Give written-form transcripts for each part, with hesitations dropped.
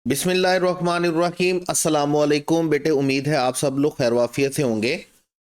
बिस्मिल्लाहिर्रहमानिर्रहीम अस्सलामुअलैकुम बेटे, उम्मीद है आप सब लोग खैरवाफियत से होंगे।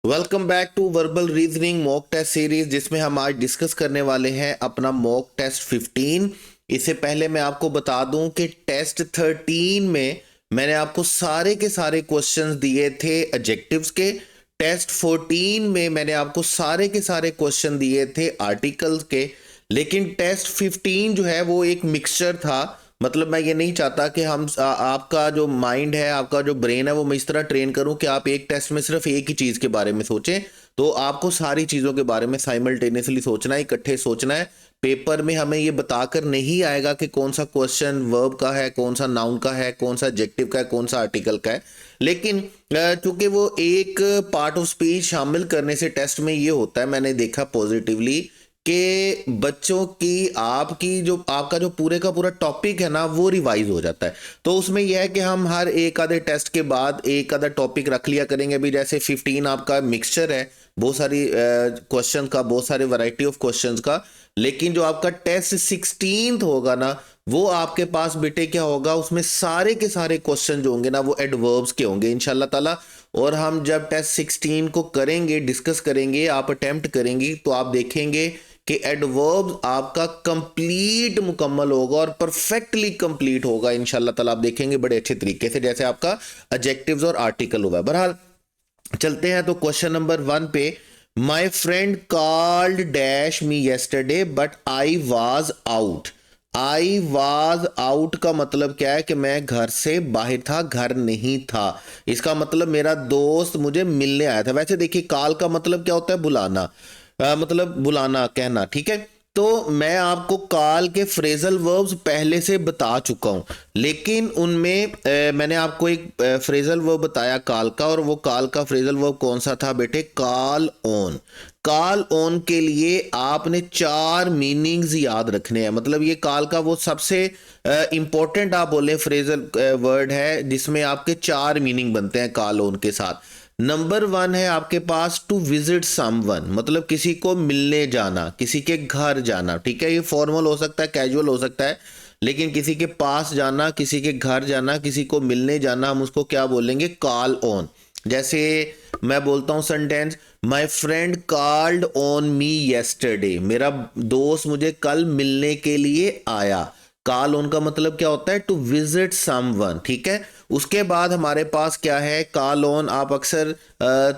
Welcome back to verbal reasoning mock test series, जिसमें हम आज डिस्कस करने वाले हैं अपना मॉक टेस्ट 15। इससे पहले मैं आपको बता दूं कि टेस्ट 13 में मैंने आपको सारे के सारे क्वेश्चंस दिए थे एडजेक्टिव्स के। टेस्ट 14 में मैंने आपको सारे के सारे क्वेश्चन दिए थे आर्टिकल्स के। लेकिन टेस्ट 15 जो है वो एक मिक्सचर था। मतलब मैं ये नहीं चाहता कि आपका जो माइंड है, आपका जो ब्रेन है, वो मैं इस तरह ट्रेन करूं कि आप एक टेस्ट में सिर्फ एक ही चीज़ के बारे में सोचें। तो आपको सारी चीज़ों के बारे में साइमल्टेनियसली सोचना है, इकट्ठे सोचना है। पेपर में हमें ये बताकर नहीं आएगा कि कौन सा क्वेश्चन वर्ब का है, कौन सा नाउन का है, कौन सा एडजेक्टिव का है, कौन सा आर्टिकल का है। लेकिन चूंकि वो एक पार्ट ऑफ स्पीच शामिल करने से टेस्ट में ये होता है, मैंने देखा पॉजिटिवली कि बच्चों की आपकी जो आपका जो पूरे का पूरा टॉपिक है ना, वो रिवाइज हो जाता है। तो उसमें यह है कि हम हर एक आधे टेस्ट के बाद एक आधा टॉपिक रख लिया करेंगे। अभी जैसे 15 आपका मिक्सचर है बहुत सारी क्वेश्चन का, बहुत सारे वैरायटी ऑफ क्वेश्चंस का। लेकिन जो आपका टेस्ट 16 होगा ना, वो आपके पास बेटे क्या होगा, उसमें सारे के सारे क्वेश्चन जो होंगे ना, वो एडवर्ब्स के होंगे इंशाल्लाह ताला। और हम जब टेस्ट 16 को करेंगे, डिस्कस करेंगे, आप अटेम्प्ट करेंगी, तो आप देखेंगे कि एडवर्ब आपका कंप्लीट मुकम्मल होगा और परफेक्टली कंप्लीट होगा इंशाल्लाह ताला। आप देखेंगे बड़े अच्छे तरीके से, जैसे आपका एडजेक्टिव्स और आर्टिकल हुआ है। बहरहाल चलते हैं तो क्वेश्चन नंबर 1 पे। My friend called dash me yesterday but I was out. I was out का मतलब क्या है कि मैं घर से बाहर था, घर नहीं था। इसका मतलब मेरा दोस्त मुझे मिलने आया था। वैसे देखिए, कॉल का मतलब क्या होता है, बुलाना। मतलब बुलाना, कहना, ठीक है। तो मैं आपको कॉल के फ्रेजल वर्ब्स पहले से बता चुका हूं, लेकिन उनमें मैंने आपको एक फ्रेजल वर्ब बताया कॉल का, और वो कॉल का फ्रेजल वर्ब कौन सा था बेटे, कॉल ऑन। कॉल ऑन के लिए आपने 4 मीनिंग्स याद रखने हैं। मतलब ये कॉल का वो सबसे इंपॉर्टेंट आप बोले फ्रेजल वर्ड है जिसमें आपके 4 मीनिंग बनते हैं कॉल ऑन के साथ। नंबर 1 है आपके पास टू विजिट समवन, मतलब किसी को मिलने जाना, किसी के घर जाना, ठीक है। ये फॉर्मल हो सकता है, कैजुअल हो सकता है, लेकिन किसी के पास जाना, किसी के घर जाना, किसी को मिलने जाना, हम उसको क्या बोलेंगे, कॉल ऑन। जैसे मैं बोलता हूं sentence, my friend called on me yesterday, मेरा दोस्त मुझे कल मिलने के लिए आया। कॉल ऑन का मतलब क्या होता है, टू विजिट समवन, ठीक है। उसके बाद हमारे पास क्या है, कॉल ऑन। आप अक्सर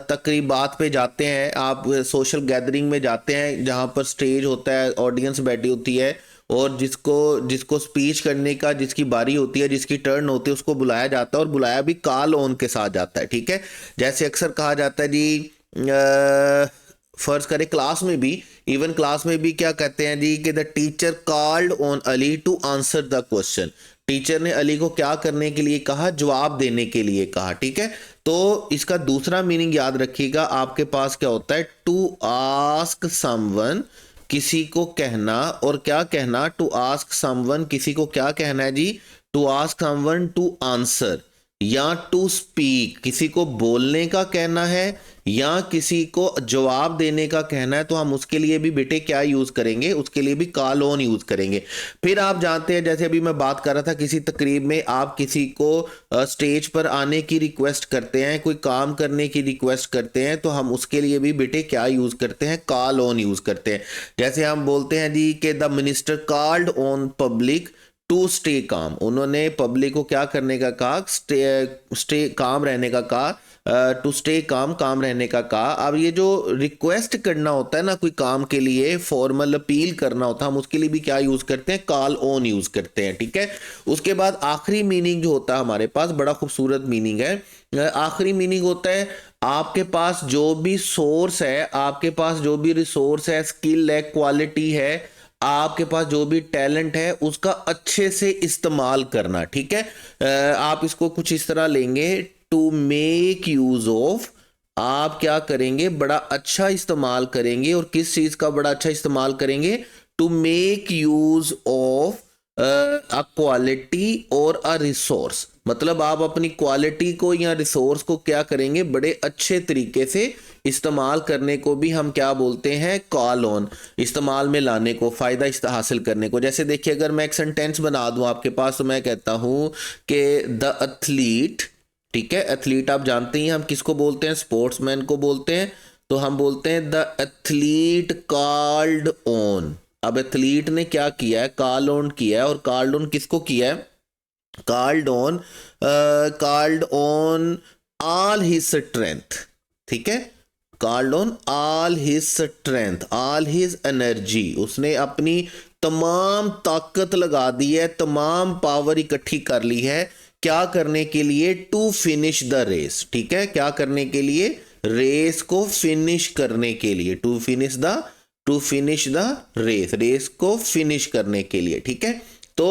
तकरीबात पे जाते हैं, आप सोशल गैदरिंग में जाते हैं जहाँ पर स्टेज होता है, ऑडियंस बैठी होती है, और जिसको जिसको स्पीच करने का जिसकी बारी होती है, जिसकी टर्न होती है, उसको बुलाया जाता है, और बुलाया भी कॉल ऑन के साथ जाता है, ठीक है। जैसे अक्सर कहा जाता है जी, फर्ज करें क्लास में भी, इवन क्लास में भी क्या कहते हैं जी, कि the teacher called on Ali to answer the question. Teacher ने अली को क्या करने के लिए कहा, जवाब देने के लिए कहा, ठीक है। तो इसका दूसरा मीनिंग याद रखिएगा, आपके पास क्या होता है, टू आस्क समवन, किसी को कहना। और क्या कहना, टू आस्क समवन, किसी को क्या कहना है जी, to ask someone to answer, या टू स्पीक, किसी को बोलने का कहना है या किसी को जवाब देने का कहना है, तो हम उसके लिए भी बेटे क्या यूज करेंगे, उसके लिए भी कॉल ऑन यूज करेंगे। फिर आप जानते हैं, जैसे अभी मैं बात कर रहा था, किसी तकरीब में आप किसी को स्टेज पर आने की रिक्वेस्ट करते हैं, कोई काम करने की रिक्वेस्ट करते हैं, तो हम उसके लिए भी बेटे क्या यूज करते हैं, कॉल ऑन यूज करते हैं। जैसे हम बोलते हैं जी कि the minister called on public to stay calm, उन्होंने पब्लिक को क्या करने का कहा, स्टे काम रहने का कहा, टू स्टे काम, काम रहने का कहा। अब ये जो रिक्वेस्ट करना होता है ना कोई काम के लिए, फॉर्मल अपील करना होता है, हम उसके लिए भी क्या यूज करते हैं, कॉल ऑन यूज करते हैं, ठीक है। उसके बाद आखिरी मीनिंग जो होता है हमारे पास, बड़ा खूबसूरत मीनिंग है। आखिरी मीनिंग होता है, आपके पास जो भी सोर्स है, आपके पास जो भी रिसोर्स है, स्किल है, क्वालिटी है, आपके पास जो भी टैलेंट है, उसका अच्छे से इस्तेमाल करना, ठीक है। आप इसको कुछ इस तरह लेंगे, टू मेक यूज ऑफ, आप क्या करेंगे, बड़ा अच्छा इस्तेमाल करेंगे। और किस चीज का बड़ा अच्छा इस्तेमाल करेंगे, to make use of a quality और अ रिसोर्स, मतलब आप अपनी क्वालिटी को या रिसोर्स को क्या करेंगे, बड़े अच्छे तरीके से इस्तेमाल करने को भी हम क्या बोलते हैं, कॉल ऑन, इस्तेमाल में लाने को, फ़ायदा हासिल करने को। जैसे देखिए अगर मैं एक सेंटेंस बना दूं आपके पास, तो मैं कहता हूं कि द एथलीट, ठीक है, एथलीट आप जानते ही हम किसको बोलते हैं, स्पोर्ट्समैन को बोलते हैं, तो हम बोलते हैं द एथलीट कॉल्ड ऑन। अब एथलीट ने क्या किया है, कॉल ऑन किया है, और कॉल्ड ऑन किसको किया है, called on, called on all his strength, ठीक है, called on all his strength, all his energy, उसने अपनी तमाम ताकत लगा दी है, तमाम पावर इकट्ठी कर ली है, क्या करने के लिए, टू फिनिश द रेस, ठीक है, क्या करने के लिए, रेस को फिनिश करने के लिए, to finish the race, race को फिनिश करने के लिए, ठीक है। तो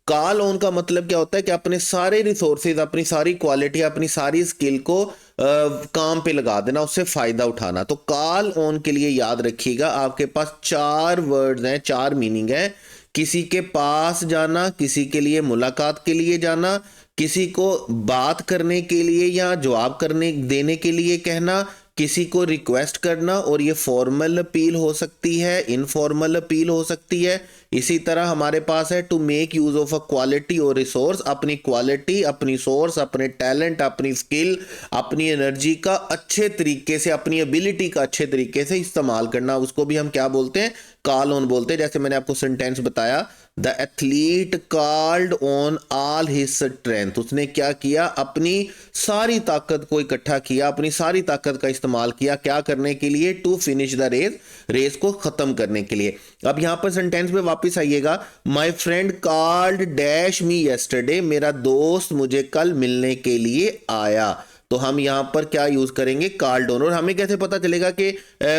कॉल ऑन का मतलब क्या होता है कि अपने सारे रिसोर्सेज, अपनी सारी क्वालिटी, अपनी सारी स्किल को काम पे लगा देना, उससे फायदा उठाना। तो कॉल ऑन के लिए याद रखिएगा आपके पास 4 वर्ड्स हैं, 4 मीनिंग है। किसी के पास जाना, किसी के लिए मुलाकात के लिए जाना, किसी को बात करने के लिए या जवाब करने देने के लिए कहना, किसी को रिक्वेस्ट करना, और ये फॉर्मल अपील हो सकती है, इनफॉर्मल अपील हो सकती है। इसी तरह हमारे पास है to make use of a quality और रिसोर्स, अपनी क्वालिटी, अपनी सोर्स, अपने टैलेंट, अपनी स्किल, अपनी एनर्जी का अच्छे तरीके से, अपनी एबिलिटी का अच्छे तरीके से इस्तेमाल करना, उसको भी हम क्या बोलते हैं, कॉल ऑन बोलते हैं। जैसे मैंने आपको सेंटेंस बताया, the athlete called on all his strength, उसने क्या किया, अपनी सारी ताकत को इकट्ठा किया, अपनी सारी ताकत का इस्तेमाल किया, क्या करने के लिए, to finish the race, race को खत्म करने के लिए। अब यहां पर सेंटेंस पे वापस आइएगा, my friend called dash me yesterday, मेरा दोस्त मुझे कल मिलने के लिए आया। तो हम यहां पर क्या यूज करेंगे, कॉल्ड ऑन। और हमें कैसे पता चलेगा कि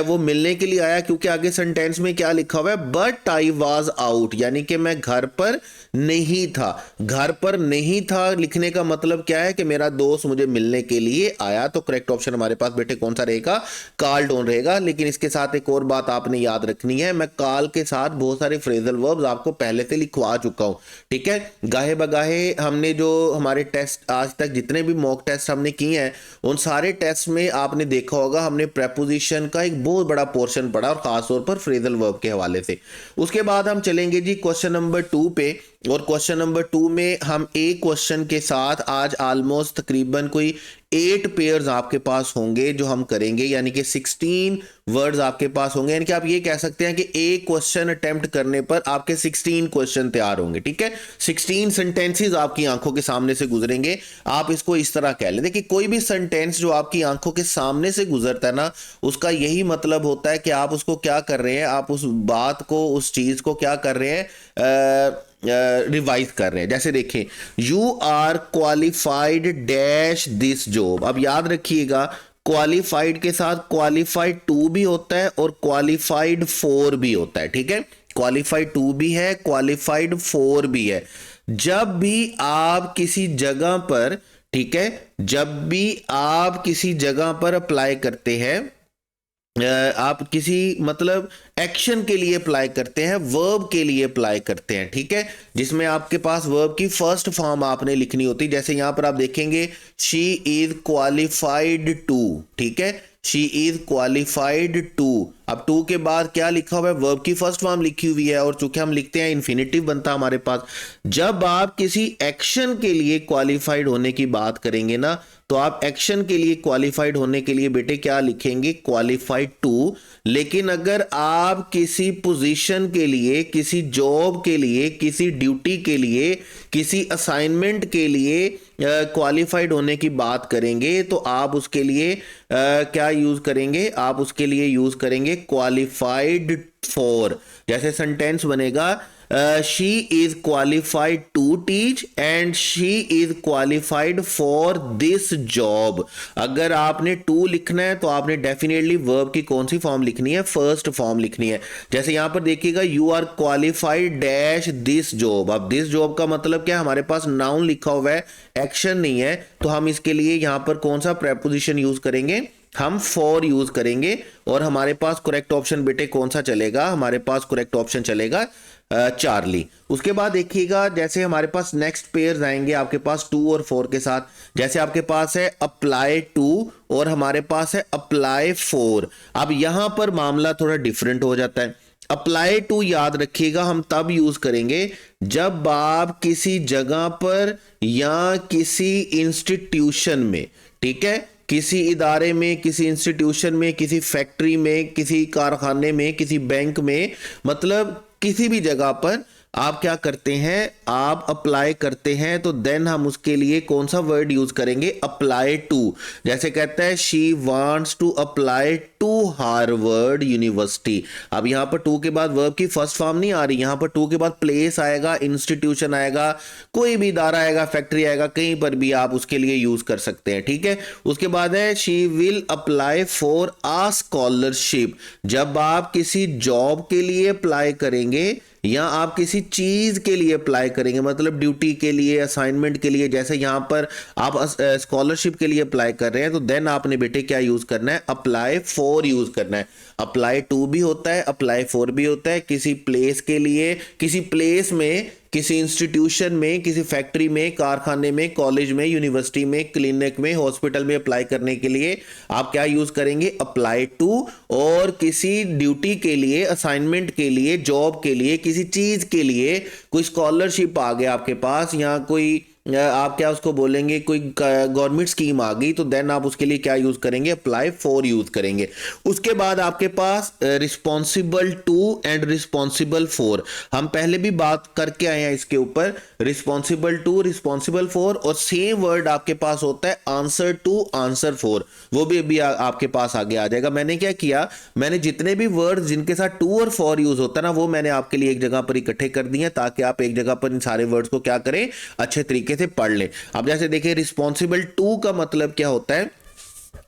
वो मिलने के लिए आया, क्योंकि आगे सेंटेंस में क्या लिखा हुआ है, बट आई वॉज आउट, यानी कि मैं घर पर नहीं था। घर पर नहीं था लिखने का मतलब क्या है कि मेरा दोस्त मुझे मिलने के लिए आया। तो करेक्ट ऑप्शन हमारे पास बेटे कौन सा रहेगा, कॉल्ड ऑन रहेगा। लेकिन इसके साथ एक और बात आपने याद रखनी है, मैं कॉल के साथ बहुत सारे फ्रेजल वर्ब्स आपको पहले से लिखवा चुका हूं, ठीक है। गाहे बगाहे हमने जो हमारे टेस्ट आज तक जितने भी मॉक टेस्ट हमने किए हैं, उन सारे टेस्ट में आपने देखा होगा हमने प्रेपोजिशन का एक बहुत बड़ा पोर्शन पढ़ा, और खासतौर पर फ्रेजल वर्ब के हवाले से। उसके बाद हम चलेंगे जी क्वेश्चन नंबर 2 पे, और क्वेश्चन नंबर 2 में हम एक क्वेश्चन के साथ आज ऑलमोस्ट तकरीबन कोई 8 पेयर्स आपके पास होंगे जो हम करेंगे, यानी कि 16 वर्ड्स आपके पास होंगे। यानी कि आप ये कह सकते हैं कि एक क्वेश्चन अटेम्प्ट करने पर आपके 16 क्वेश्चन तैयार होंगे, ठीक है। 16 सेंटेंसेस आपकी आंखों के सामने से गुजरेंगे। आप इसको इस तरह कह लें, देखिए कोई भी सेंटेंस जो आपकी आंखों के सामने से गुजरता है ना, उसका यही मतलब होता है कि आप उसको क्या कर रहे हैं, आप उस बात को, उस चीज को क्या कर रहे हैं, रिवाइज कर रहे हैं। जैसे देखें, you are qualified dash this job. अब याद रखिएगा क्वालिफाइड के साथ क्वालिफाइड टू भी होता है और क्वालिफाइड फोर भी होता है, ठीक है। क्वालिफाइड टू भी है, क्वालिफाइड फोर भी है। जब भी आप किसी जगह पर, ठीक है, जब भी आप किसी जगह पर अप्लाई करते हैं, आप किसी मतलब एक्शन के लिए अप्लाई करते हैं, वर्ब के लिए अप्लाई करते हैं, ठीक है, जिसमें आपके पास वर्ब की फर्स्ट फॉर्म आपने लिखनी होती है। जैसे यहां पर आप देखेंगे शी इज क्वालिफाइड टू, ठीक है, शी इज क्वालिफाइड टू। अब टू के बाद क्या लिखा हुआ है, वर्ब की फर्स्ट फॉर्म लिखी हुई है, और चूंकि हम लिखते हैं इन्फिनिटिव बनता हमारे पास। जब आप किसी एक्शन के लिए क्वालिफाइड होने की बात करेंगे ना, तो आप एक्शन के लिए क्वालिफाइड होने के लिए बेटे क्या लिखेंगे, क्वालिफाइड टू। लेकिन अगर आप किसी पोजीशन के लिए, किसी जॉब के लिए, किसी ड्यूटी के लिए, किसी असाइनमेंट के लिए क्वालिफाइड होने की बात करेंगे, तो आप उसके लिए क्या यूज करेंगे, आप उसके लिए यूज करेंगे क्वालिफाइड फॉर। जैसे सेंटेंस बनेगा, she is qualified to teach and she is qualified for this job. अगर आपने टू लिखना है तो आपने डेफिनेटली वर्ब की कौन सी फॉर्म लिखनी है, फर्स्ट फॉर्म लिखनी है। जैसे यहां पर देखिएगा, you are qualified dash this job. अब दिस जॉब का मतलब क्या है, हमारे पास नाउन लिखा हुआ है, एक्शन नहीं है, तो हम इसके लिए यहां पर कौन सा प्रेपोजिशन यूज करेंगे, हम फॉर यूज करेंगे। और हमारे पास करेक्ट ऑप्शन बेटे कौन सा चलेगा, हमारे पास करेक्ट ऑप्शन चलेगा चार्ली। उसके बाद देखिएगा जैसे हमारे पास नेक्स्ट पेयर्स आएंगे आपके पास 2 और 4 के साथ, जैसे आपके पास है अप्लाई 2 और हमारे पास है अप्लाई 4। अब यहां पर मामला थोड़ा डिफरेंट हो जाता है। अप्लाई टू याद रखिएगा हम तब यूज करेंगे जब आप किसी जगह पर या किसी इंस्टीट्यूशन में, ठीक है, किसी इदारे में, किसी इंस्टीट्यूशन में, किसी फैक्ट्री में, किसी कारखाने में, किसी बैंक में, मतलब किसी भी जगह पर आप क्या करते हैं, आप अप्लाई करते हैं, तो देन हम उसके लिए कौन सा वर्ड यूज करेंगे, अप्लाई टू। जैसे कहता है she wants to apply to Harvard university. अब यहां पर टू के बाद वर्ब की फर्स्ट फॉर्म नहीं आ रही, यहां पर टू के बाद प्लेस आएगा, इंस्टीट्यूशन आएगा, कोई भी इदारा आएगा, फैक्ट्री आएगा, कहीं पर भी आप उसके लिए यूज कर सकते हैं, ठीक है। उसके बाद है she will apply for a scholarship. जब आप किसी जॉब के लिए अप्लाई करेंगे या आप किसी चीज के लिए अप्लाई करेंगे, मतलब ड्यूटी के लिए, असाइनमेंट के लिए, जैसे यहां पर आप स्कॉलरशिप के लिए अप्लाई कर रहे हैं, तो देन आपने बेटे क्या यूज करना है, अप्लाई फॉर यूज करना है। अप्लाई टू भी होता है, अप्लाई फॉर भी होता है। किसी प्लेस के लिए, किसी प्लेस में, किसी इंस्टीट्यूशन में, किसी फैक्ट्री में, कारखाने में, कॉलेज में, यूनिवर्सिटी में, क्लिनिक में, हॉस्पिटल में अप्लाई करने के लिए आप क्या यूज करेंगे, अप्लाई टू। और किसी ड्यूटी के लिए, असाइनमेंट के लिए, जॉब के लिए, किसी चीज के लिए, कोई स्कॉलरशिप आ गया आपके पास, या कोई आप क्या उसको बोलेंगे, कोई गवर्नमेंट स्कीम आ गई, तो देन आप उसके लिए क्या यूज करेंगे, अप्लाई फॉर यूज करेंगे। उसके बाद आपके पास responsible to and responsible for, हम पहले भी बात करके आए हैं इसके ऊपर, रिस्पॉन्सिबल टू, रिस्पॉन्सिबल फॉर, और सेम वर्ड आपके पास होता है आंसर टू, आंसर फॉर, वो भी अभी आपके पास आगे आ जाएगा। मैंने क्या किया, मैंने जितने भी वर्ड जिनके साथ टू और फॉर यूज होता है ना, वो मैंने आपके लिए एक जगह पर इकट्ठे कर दिए, ताकि आप एक जगह पर इन सारे वर्ड्स को क्या करें, अच्छे तरीके से पढ़ ले। अब जैसे देखिए रिस्पॉन्सिबल टू का मतलब क्या होता है,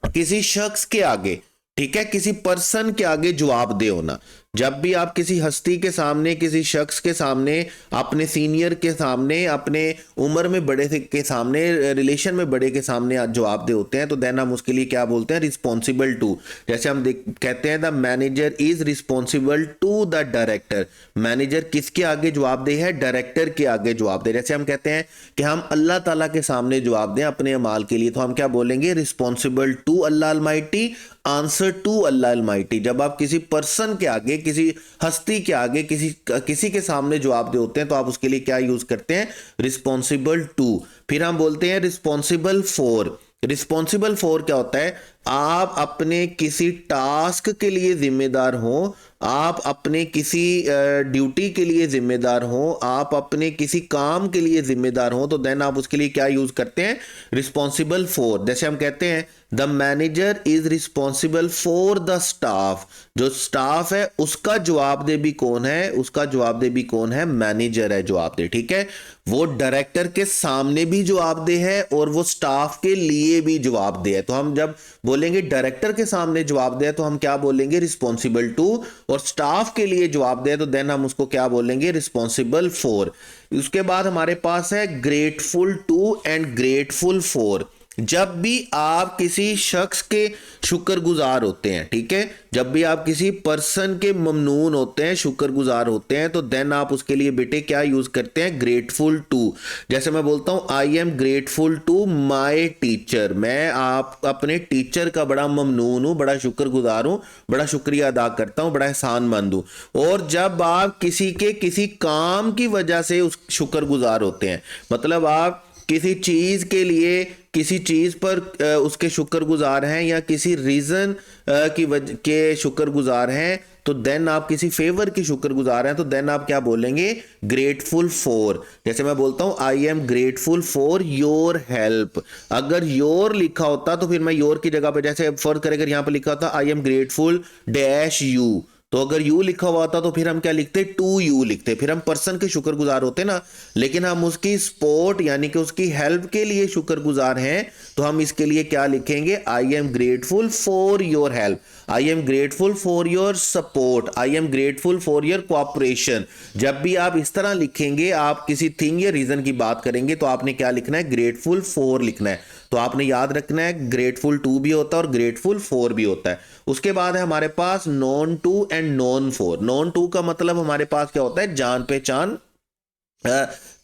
किसी शख्स के आगे, ठीक है, किसी पर्सन के आगे जवाबदेह होना। जब भी आप किसी हस्ती के सामने, किसी शख्स के सामने, अपने सीनियर के सामने, अपने उम्र में बड़े के सामने, रिलेशन में बड़े के सामने आप जवाबदेह होते हैं, तो देन हम उसके लिए क्या बोलते हैं, रिस्पॉन्सिबल टू। जैसे हम कहते हैं the manager is responsible to the director. Manager किसके आगे जवाबदेह है, डायरेक्टर के आगे जवाबदेह। जैसे हम कहते हैं कि हम अल्लाह ताला के सामने जवाब दें अपने अमाल के लिए, तो हम क्या बोलेंगे, responsible to Allah almighty, answer to Allah almighty. जब आप किसी पर्सन के आगे, किसी हस्ती के आगे, किसी के सामने जवाब दे होते हैं, तो आप उसके लिए क्या यूज करते हैं, रिस्पॉन्सिबल टू। फिर हम बोलते हैं रिस्पॉन्सिबल फॉर। रिस्पॉन्सिबल फॉर क्या होता है, आप अपने किसी टास्क के लिए जिम्मेदार हो, आप अपने किसी ड्यूटी के लिए जिम्मेदार हो, आप अपने किसी काम के लिए जिम्मेदार हो, तो देन आप उसके लिए क्या यूज करते हैं, रिस्पॉन्सिबल फॉर। जैसे हम कहते हैं the manager is responsible for the staff. जो स्टाफ है उसका जवाबदेह भी कौन है, उसका जवाबदेह भी कौन है, मैनेजर है जवाबदेह, ठीक है। वो डायरेक्टर के सामने भी जवाबदेह है और वो स्टाफ के लिए भी जवाबदेह है। तो हम जब बोलेंगे डायरेक्टर के सामने जवाबदेह है, तो हम क्या बोलेंगे, रिस्पॉन्सिबल टू। और स्टाफ के लिए जवाबदेह है, तो देन हम उसको क्या बोलेंगे, रिस्पॉन्सिबल फॉर। उसके बाद हमारे पास है grateful to and grateful for. जब भी आप किसी शख्स के शुक्रगुजार होते हैं, ठीक है, जब भी आप किसी पर्सन के ममनून होते हैं, शुक्रगुजार होते हैं, तो देन आप उसके लिए बेटे क्या यूज करते हैं, ग्रेटफुल टू। जैसे मैं बोलता हूं I am grateful to my teacher, मैं आप अपने टीचर का बड़ा ममनून हूं, बड़ा शुक्रगुजार हूं, बड़ा शुक्रिया अदा करता हूं, बड़ा एहसानमंद हूं। और जब आप किसी के किसी काम की वजह से उस शुक्रगुजार होते हैं, मतलब आप किसी चीज के लिए, किसी चीज पर उसके शुक्रगुजार हैं, या किसी रीजन की वजह के शुक्रगुजार हैं, तो देन आप किसी फेवर की शुक्रगुजार हैं, तो देन आप क्या बोलेंगे, ग्रेटफुल फॉर। जैसे मैं बोलता हूं I am grateful for your help. अगर योर लिखा होता तो फिर मैं योर की जगह पे, जैसे फर्ज करें अगर यहां पर लिखा होता आई एम ग्रेटफुल डैश यू, तो अगर यू लिखा हुआ था तो फिर हम क्या लिखते, टू यू लिखते, फिर हम पर्सन के शुक्रगुजार होते ना। लेकिन हम उसकी सपोर्ट यानी कि उसकी हेल्प के लिए शुक्रगुजार हैं, तो हम इसके लिए क्या लिखेंगे, आई am grateful for your help, I am grateful for your support, I am grateful for your cooperation. जब भी आप इस तरह लिखेंगे, आप किसी थिंग या रीजन की बात करेंगे, तो आपने क्या लिखना है, ग्रेटफुल फॉर लिखना है। तो आपने याद रखना है ग्रेटफुल टू भी होता है और ग्रेटफुल फॉर भी होता है। उसके बाद है हमारे पास known to and known for. Known to का मतलब हमारे पास क्या होता है, जान पहचान,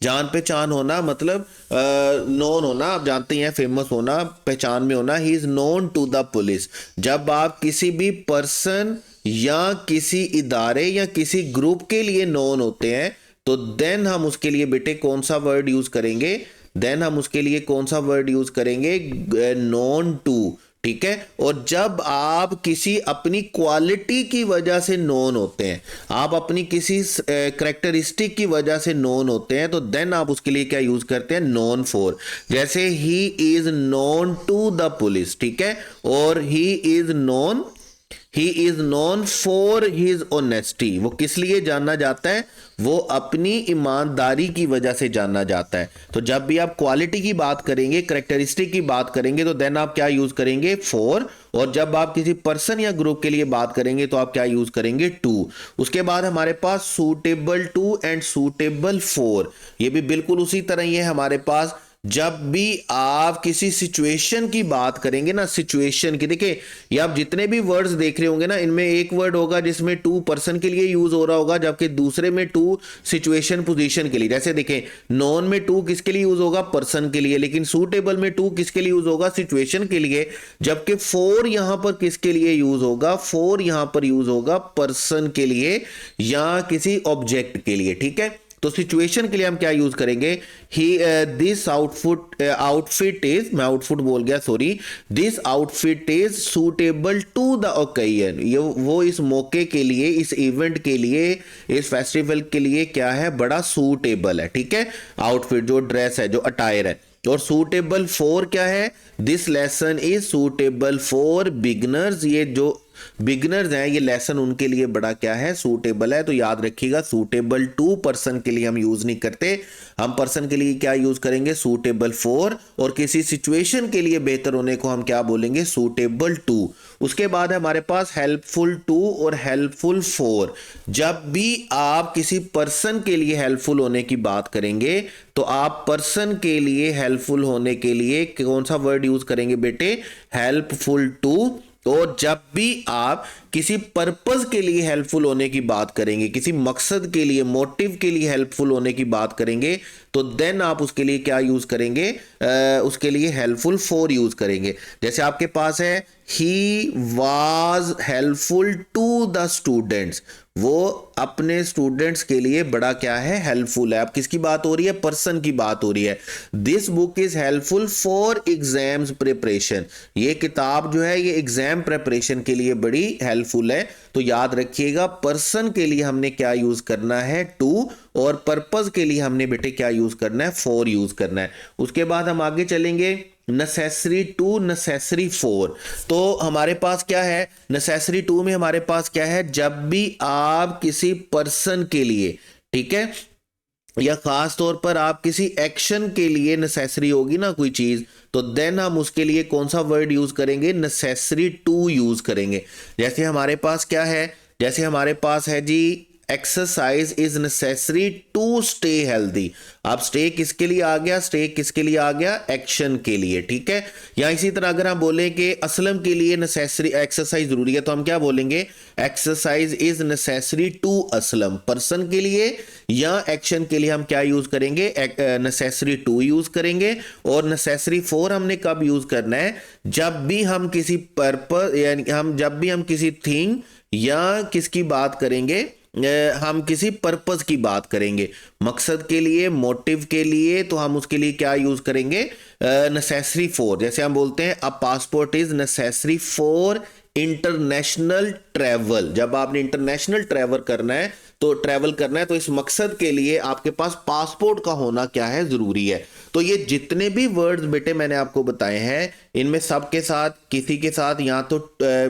जान पहचान होना, मतलब नोन होना, आप जानते हैं, फेमस होना, पहचान में होना। He is known to the police. जब आप किसी भी पर्सन या किसी इदारे या किसी ग्रुप के लिए नोन होते हैं तो देन हम उसके लिए बेटे कौन सा वर्ड यूज करेंगे, देन हम उसके लिए कौन सा वर्ड यूज करेंगे, नोन टू। ठीक है। और जब आप किसी अपनी क्वालिटी की वजह से नोन होते हैं, आप अपनी किसी करेक्टरिस्टिक की वजह से नोन होते हैं, तो देन आप उसके लिए क्या यूज करते हैं, नोन फॉर। जैसे he is known to the police, ठीक है, और he is known for his honesty. वो किस लिए जाना जाता है, वो अपनी ईमानदारी की वजह से जाना जाता है। तो जब भी आप क्वालिटी की बात करेंगे, करेक्टरिस्टिक की बात करेंगे, तो देन आप क्या यूज करेंगे, फॉर। और जब आप किसी पर्सन या ग्रुप के लिए बात करेंगे तो आप क्या यूज करेंगे, टू। उसके बाद हमारे पास suitable to and suitable for, ये भी बिल्कुल उसी तरह ही है हमारे पास। जब भी आप किसी सिचुएशन की बात करेंगे ना, सिचुएशन की, देखिए ये आप जितने भी वर्ड्स देख रहे होंगे ना, इनमें एक वर्ड होगा जिसमें टू पर्सन के लिए यूज हो रहा होगा, जबकि दूसरे में टू सिचुएशन पोजीशन के लिए। जैसे देखें, नॉन में टू किसके लिए यूज होगा, पर्सन के लिए, लेकिन सूटेबल में टू किसके लिए यूज होगा, सिचुएशन के लिए। जबकि फोर यहां पर किसके लिए यूज होगा, फोर यहां पर यूज होगा पर्सन के लिए या किसी ऑब्जेक्ट के लिए। ठीक है। तो सिचुएशन के लिए हम क्या यूज करेंगे, ही दिस आउटफिट इज, मैं आउटफिट बोल गया sorry, this outfit is suitable to the occasion. ये वो इस मौके के लिए, इस इवेंट के लिए, इस फेस्टिवल के लिए क्या है, बड़ा सूटेबल है। ठीक है। आउटफिट जो ड्रेस है, जो अटायर है। और सूटेबल फॉर क्या है, this lesson is suitable for beginners. ये जो बिगनर्स हैं, ये लेसन उनके लिए बड़ा क्या है, सूटेबल है। तो याद रखिएगा, सूटेबल टू पर्सन के लिए हम यूज नहीं करते, हम पर्सन के लिए क्या यूज करेंगे, सूटेबल फॉर। और किसी सिचुएशन के लिए बेहतर होने को हम क्या बोलेंगे, सूटेबल टू। उसके बाद है हमारे पास हेल्पफुल टू और हेल्पफुल फॉर। जब भी आप किसी पर्सन के लिए हेल्पफुल होने की बात करेंगे तो आप पर्सन के लिए हेल्पफुल होने के लिए कौन सा वर्ड यूज करेंगे बेटे, हेल्पफुल टू। और जब भी आप किसी पर्पस के लिए हेल्पफुल होने की बात करेंगे, किसी मकसद के लिए, मोटिव के लिए हेल्पफुल होने की बात करेंगे, तो देन आप उसके लिए क्या यूज करेंगे, उसके लिए हेल्पफुल फॉर यूज करेंगे। जैसे आपके पास है, he was helpful to the students. वो अपने स्टूडेंट्स के लिए बड़ा क्या है, हेल्पफुल है। अब किसकी बात हो रही है, पर्सन की बात हो रही है। This book is helpful for exams preparation. ये किताब जो है, ये एग्जाम प्रिपरेशन के लिए बड़ी हेल्पफुल है। तो याद रखिएगा, पर्सन के लिए हमने क्या यूज करना है, टू। और पर्पस के लिए हमने बेटे क्या यूज करना है, फॉर यूज करना है। उसके बाद हम आगे चलेंगे, नेसेसरी टू, नेसेसरी फॉर। तो हमारे पास क्या है, नेसेसरी टू में हमारे पास क्या है, जब भी आप किसी पर्सन के लिए, ठीक है, या खास तौर पर आप किसी एक्शन के लिए नेसेसरी होगी ना कोई चीज, तो देन हम उसके लिए कौन सा वर्ड यूज करेंगे, नेसेसरी टू यूज करेंगे। जैसे हमारे पास क्या है, जैसे हमारे पास है जी, exercise is necessary to stay healthy. अब स्टे किसके लिए आ गया, स्टे किसके लिए आ गया, एक्शन के लिए। ठीक है। या इसी तरह अगर हम बोलें कि असलम के लिए नेसेसरी एक्सरसाइज जरूरी है, तो हम क्या बोलेंगे, exercise is necessary to Aslam. Person के लिए या एक्शन के लिए हम क्या यूज करेंगे, नेसेसरी टू यूज करेंगे। और नेसेसरी फॉर हमने कब यूज करना है, जब भी हम किसी पर्पस, यानी जब भी हम किसी थिंग या किसकी बात करेंगे, हम किसी पर्पस की बात करेंगे, मकसद के लिए, मोटिव के लिए, तो हम उसके लिए क्या यूज करेंगे, नेसेसरी फॉर। जैसे हम बोलते हैं, अ passport is necessary for international travel. जब आपने इंटरनेशनल ट्रैवल करना है तो इस मकसद के लिए आपके पास पासपोर्ट का होना क्या है, जरूरी है। तो ये जितने भी वर्ड्स बेटे मैंने आपको बताए हैं, इनमें सब के साथ, किसी के साथ या तो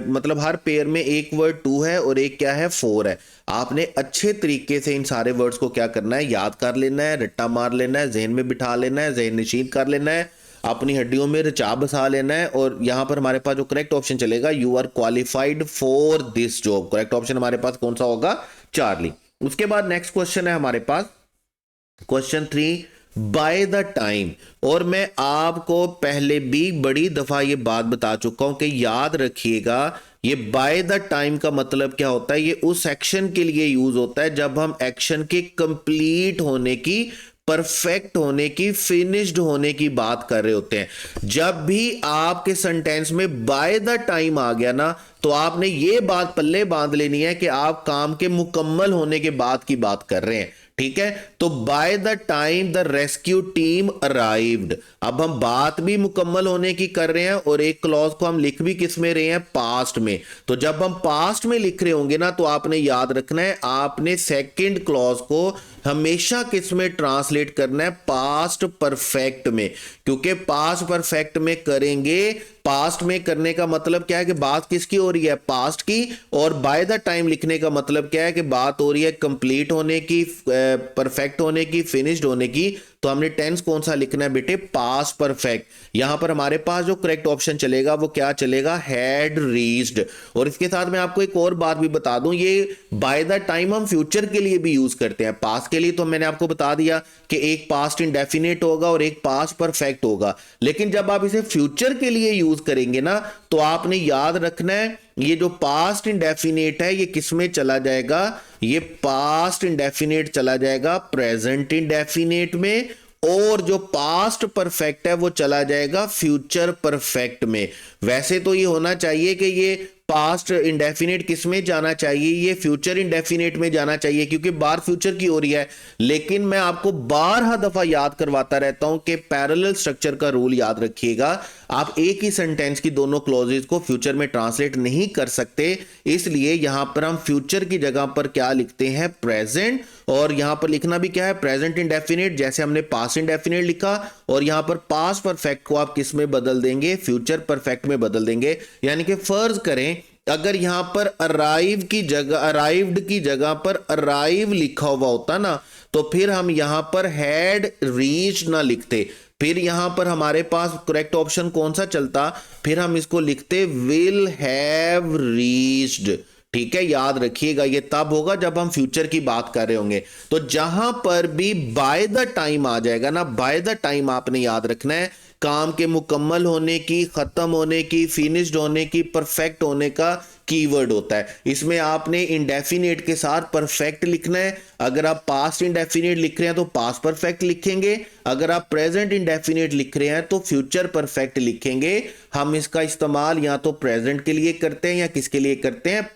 मतलब हर पेयर में एक वर्ड टू है और एक क्या है, फोर है। आपने अच्छे तरीके से इन सारे वर्ड्स को क्या करना है, याद कर लेना है, रट्टा मार लेना है, जहन में बिठा लेना है, जहन नशीन कर लेना है, अपनी हड्डियों में रचा बसा लेना है। और यहां पर हमारे पास जो करेक्ट ऑप्शन चलेगा, you are qualified for this job. Correct option हमारे पास कौन सा होगा, चार्ली। उसके बाद नेक्स्ट क्वेश्चन है हमारे पास, क्वेश्चन 3, बाय द टाइम। और मैं आपको पहले भी बड़ी दफा ये बात बता चुका हूं कि याद रखिएगा, ये बाय द टाइम का मतलब क्या होता है, ये उस एक्शन के लिए यूज होता है जब हम एक्शन के कंप्लीट होने की, परफेक्ट होने की, फिनिश्ड होने की बात कर रहे होते हैं। जब भी आपके सेंटेंस में बाय द टाइम आ गया ना, तो आपने ये बात पल्ले बांध लेनी है कि आप काम के मुकम्मल होने के बाद की बात कर रहे हैं। ठीक है, तो by the time the rescue team arrived, अब हम बात भी मुकम्मल होने की कर रहे हैं और एक क्लॉज को हम लिख भी किस में रहे हैं, पास्ट में। तो जब हम पास्ट में लिख रहे होंगे ना, तो आपने याद रखना है, आपने सेकंड क्लॉज को हमेशा किस में ट्रांसलेट करना है, पास्ट परफेक्ट में। क्योंकि पास्ट परफेक्ट में करेंगे, पास्ट में करने का मतलब क्या है कि बात किसकी हो रही है, पास्ट की। और बाय द टाइम लिखने का मतलब क्या है कि बात हो रही है कंप्लीट होने की, परफेक्ट होने की, फिनिश्ड होने की। तो हमने टेंस कौन सा लिखना है बेटे, पास्ट परफेक्ट। यहां पर हमारे पास जो करेक्ट ऑप्शन चलेगा वो क्या चलेगा, हैड रीच्ड। और इसके साथ मैं आपको एक और बात भी बता दूं, ये बाय द टाइम हम फ्यूचर के लिए भी यूज करते हैं। पास्ट के लिए तो मैंने आपको बता दिया कि एक पास्ट इंडेफिनिट होगा और एक पास्ट परफेक्ट होगा, लेकिन जब आप इसे फ्यूचर के लिए यूज करेंगे ना, तो आपने याद रखना है, ये जो पास्ट इंडेफिनिट है ये किस में चला जाएगा, ये पास्ट इंडेफिनिट चला जाएगा प्रेजेंट इंडेफिनिट में, और जो पास्ट परफेक्ट है वो चला जाएगा फ्यूचर परफेक्ट में। वैसे तो ये होना चाहिए कि ये पास्ट इंडेफिनिट किस में जाना चाहिए, ये फ्यूचर इंडेफिनिट में जाना चाहिए, क्योंकि बार फ्यूचर की हो रही है। लेकिन मैं आपको बारह दफा याद करवाता रहता हूं कि पैरेलल स्ट्रक्चर का रूल याद रखिएगा, आप एक ही सेंटेंस की दोनों क्लॉजेस को फ्यूचर में ट्रांसलेट नहीं कर सकते। इसलिए यहां पर हम फ्यूचर की जगह पर क्या लिखते हैं, प्रेजेंट। और यहां पर लिखना भी क्या है, प्रेजेंट इंडेफिनिट, जैसे हमने पास्ट इंडेफिनिट लिखा। और यहां पर पास्ट परफेक्ट को आप किस में बदल देंगे, फ्यूचर परफेक्ट में बदल देंगे। यानी कि फर्ज करें, अगर यहां पर अराइव की जगह, अराइव्ड की जगह पर अराइव लिखा हुआ होता ना, तो फिर हम यहां पर हैड रीच्ड ना लिखते, फिर यहां पर हमारे पास करेक्ट ऑप्शन कौन सा चलता, फिर हम इसको लिखते विल हैव रीच्ड। ठीक है, याद रखिएगा, ये तब होगा जब हम फ्यूचर की बात कर रहे होंगे। तो जहां पर भी बाय द टाइम आ जाएगा ना, बाय द टाइम आपने याद रखना है काम के मुकम्मल होने की, खत्म होने की, फिनिश्ड होने की, परफेक्ट होने का कीवर्ड होता है। इसमें आपने इंडेफिनिट के साथ परफेक्ट लिखना है। अगर आप पास्ट इंडेफिनिट लिख रहे हैं तो पास्ट परफेक्ट लिखेंगे, अगर आप प्रेजेंट इंडेफिनिट लिख रहे हैं तो फ्यूचर परफेक्ट लिखेंगे। हम इसका इस्तेमाल या तो प्रेजेंट के लिए करते हैं या किसके लिए करते हैं,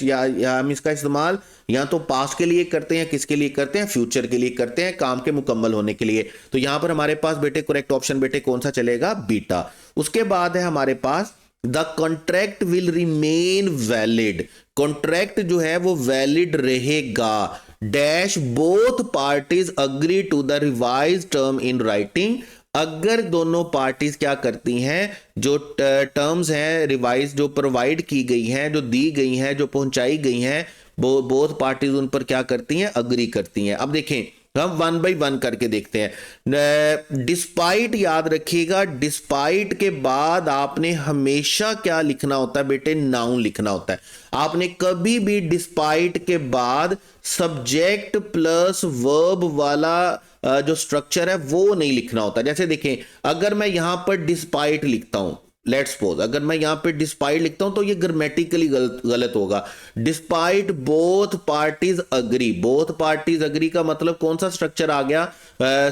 या हम इसका इस्तेमाल या तो पास्ट के लिए करते हैं, किसके लिए करते हैं, फ्यूचर के लिए करते हैं, काम के मुकम्मल होने के लिए। तो यहां पर हमारे पास बेटे करेक्ट ऑप्शन बेटे कौन सा चलेगा, बीटा। उसके बाद है हमारे पास the contract will remain valid, contract जो है वो वैलिड रहेगा, dash both parties agree to the revise term in writing. अगर दोनों पार्टीज क्या करती हैं, जो टर्म्स हैं रिवाइज जो प्रोवाइड की गई हैं, जो दी गई हैं, जो पहुंचाई गई हैं, बोथ पार्टीज उन पर क्या करती हैं, अग्री करती हैं। अब देखें, हम वन बाई वन करके देखते हैं। डिस्पाइट याद रखिएगा, डिस्पाइट के बाद आपने हमेशा क्या लिखना होता है बेटे, नाउन लिखना होता है। आपने कभी भी डिस्पाइट के बाद सब्जेक्ट प्लस वर्ब वाला जो स्ट्रक्चर है वो नहीं लिखना होता। जैसे देखें, अगर मैं यहां पर डिस्पाइट लिखता हूं, लेट्स सपोज अगर मैं यहां पे डिस्पाइट लिखता हूं तो ये ग्रामेटिकली गलत होगा। Despite both parties agree, both parties agree का मतलब कौन सा स्ट्रक्चर आ गया,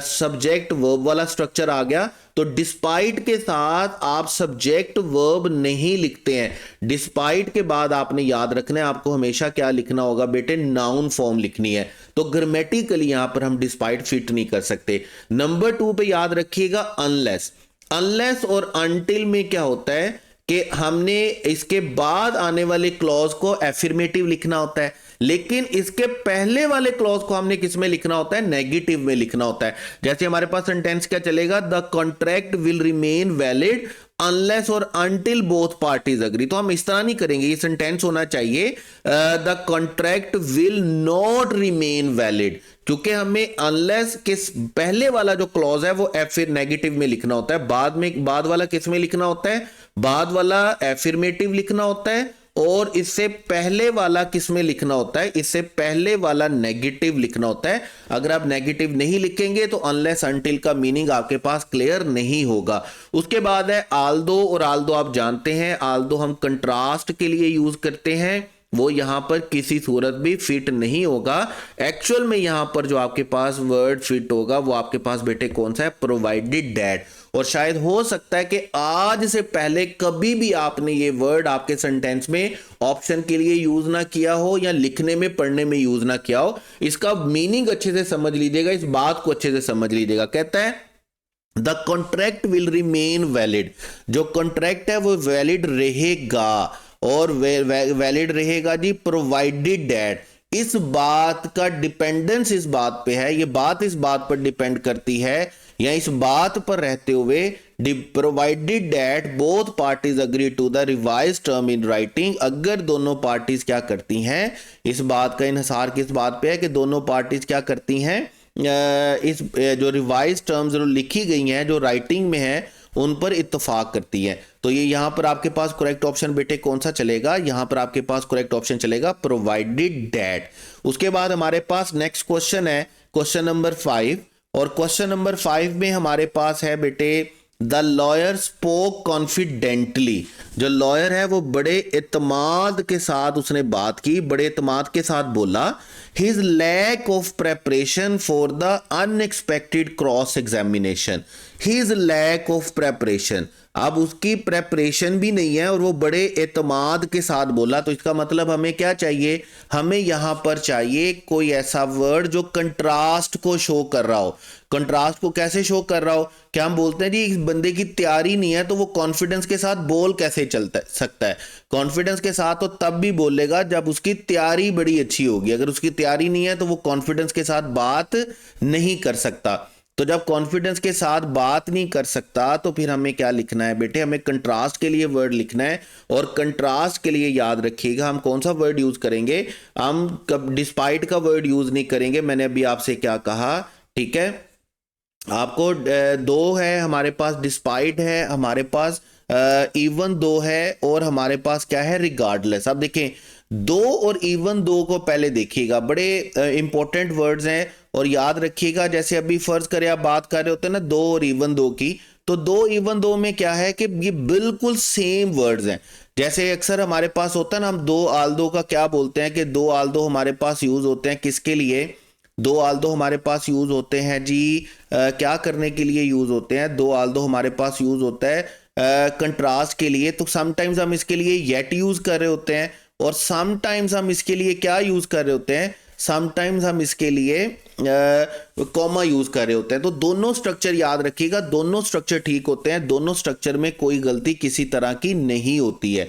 सब्जेक्ट वर्ब वाला स्ट्रक्चर आ गया। तो डिस्पाइट के साथ आप सब्जेक्ट वर्ब नहीं लिखते हैं। डिस्पाइट के बाद आपने याद रखना है, आपको हमेशा क्या लिखना होगा बेटे, नाउन फॉर्म लिखनी है। तो ग्रामेटिकली यहां पर हम डिस्पाइट फिट नहीं कर सकते। नंबर 2 पे याद रखिएगा अनलेस। अनलेस और अनटिल में क्या होता है कि हमने इसके बाद आने वाले क्लॉज को एफर्मेटिव लिखना होता है, लेकिन इसके पहले वाले क्लॉज को हमने किस में लिखना होता है, नेगेटिव में लिखना होता है। जैसे हमारे पास सेंटेंस क्या चलेगा, the contract will remain valid unless और अनटिल बोथ पार्टीज अग्री। तो हम इस तरह नहीं करेंगे, ये सेंटेंस होना चाहिए the contract will not remain valid, क्योंकि हमें अनलेस के पहले वाला जो क्लॉज है वो फिर नेगेटिव में लिखना होता है, बाद वाला किस में लिखना होता है, बाद वाला एफर्मेटिव लिखना होता है, और इससे पहले वाला किस में लिखना होता है, इससे पहले वाला नेगेटिव लिखना होता है। अगर आप नेगेटिव नहीं लिखेंगे तो अनलेस अनटिल का मीनिंग आपके पास क्लियर नहीं होगा। उसके बाद है आल्दो, और आल्दो आप जानते हैं आल्दो हम कंट्रास्ट के लिए यूज करते हैं, वो यहां पर किसी सूरत भी फिट नहीं होगा। एक्चुअल में यहां पर जो आपके पास वर्ड फिट होगा वो आपके पास बेटे कौन सा है, प्रोवाइडेड दैट। और शायद हो सकता है कि आज से पहले कभी भी आपने ये वर्ड आपके सेंटेंस में ऑप्शन के लिए यूज ना किया हो या लिखने में पढ़ने में यूज ना किया हो। इसका मीनिंग अच्छे से समझ लीजिएगा, इस बात को अच्छे से समझ लीजिएगा। कहता है the contract will remain valid, जो कॉन्ट्रैक्ट है वो वैलिड रहेगा, और वैलिड रहेगा जी प्रोवाइडेड दैट। इस बात का डिपेंडेंस इस बात पे है, ये बात इस बात पर डिपेंड करती है या इस बात पर रहते हुए provided that both parties agree to the revise term in writing. अगर दोनों पार्टीज क्या करती हैं, इस बात का इन्हिसार किस बात पे है कि दोनों पार्टीज क्या करती हैं, इस जो रिवाइज टर्म्स जो लिखी गई हैं जो राइटिंग में है उन पर इत्तेफाक करती है। तो ये यहां पर आपके पास करेक्ट ऑप्शन बेटे कौन सा चलेगा, यहां पर आपके पास करेक्ट ऑप्शन चलेगा प्रोवाइडेड दैट। उसके बाद हमारे पास नेक्स्ट क्वेश्चन है क्वेश्चन नंबर 5, और क्वेश्चन नंबर 5 में हमारे पास है बेटे द लॉयर स्पोक कॉन्फिडेंटली। जो लॉयर है वो बड़े इत्माद के साथ उसने बात की, बड़े इत्माद के साथ बोला। His lack of preparation for the unexpected cross examination, his lack of preparation, अब उसकी प्रेपरेशन भी नहीं है और वो बड़े एतमाद के साथ बोला। तो इसका मतलब हमें क्या चाहिए, हमें यहां पर चाहिए कोई ऐसा वर्ड जो कंट्रास्ट को शो कर रहा हो। कंट्रास्ट को कैसे शो कर रहा हो, क्या हम बोलते हैं जी इस बंदे की तैयारी नहीं है तो वो कॉन्फिडेंस के साथ बोल कैसे चलता सकता है। कॉन्फिडेंस के साथ तो तब भी बोलेगा जब उसकी तैयारी बड़ी अच्छी होगी, अगर उसकी तैयारी नहीं है तो वो कॉन्फिडेंस के साथ बात नहीं कर सकता। तो जब कॉन्फिडेंस के साथ बात नहीं कर सकता तो फिर हमें क्या लिखना है बेटे, हमें कंट्रास्ट के लिए वर्ड लिखना है। और कंट्रास्ट के लिए याद रखिएगा हम कौन सा वर्ड यूज करेंगे, हम कब डिस्पाइट का वर्ड यूज नहीं करेंगे। मैंने अभी आपसे क्या कहा, ठीक है, आपको दो है हमारे पास, डिस्पाइट है हमारे पास, इवन दो है, और हमारे पास क्या है, रिगार्डलेस। अब देखें दो और इवन दो को पहले देखिएगा, बड़े इंपॉर्टेंट वर्ड्स हैं। और याद रखिएगा जैसे अभी फर्ज करें आप बात कर रहे होते हैं ना दो और इवन दो की, तो दो इवन दो में क्या है कि ये बिल्कुल सेम वर्ड्स हैं। जैसे अक्सर हमारे पास होता है ना, हम दो आल दो का क्या बोलते हैं कि दो आल दो हमारे पास यूज होते हैं किसके लिए, दो आल दो हमारे पास यूज होते हैं जी क्या करने के लिए यूज होते हैं, दो आल दो हमारे पास यूज होता है कंट्रास्ट के लिए। तो समटाइम्स हम इसके लिए येट यूज कर रहे होते हैं, और समटाइम्स हम इसके लिए क्या यूज कर रहे होते हैं, समटाइम्स हम इसके लिए कॉमा यूज कर रहे होते हैं। तो दोनों स्ट्रक्चर याद रखिएगा, दोनों स्ट्रक्चर ठीक होते हैं, दोनों स्ट्रक्चर में कोई गलती किसी तरह की नहीं होती है।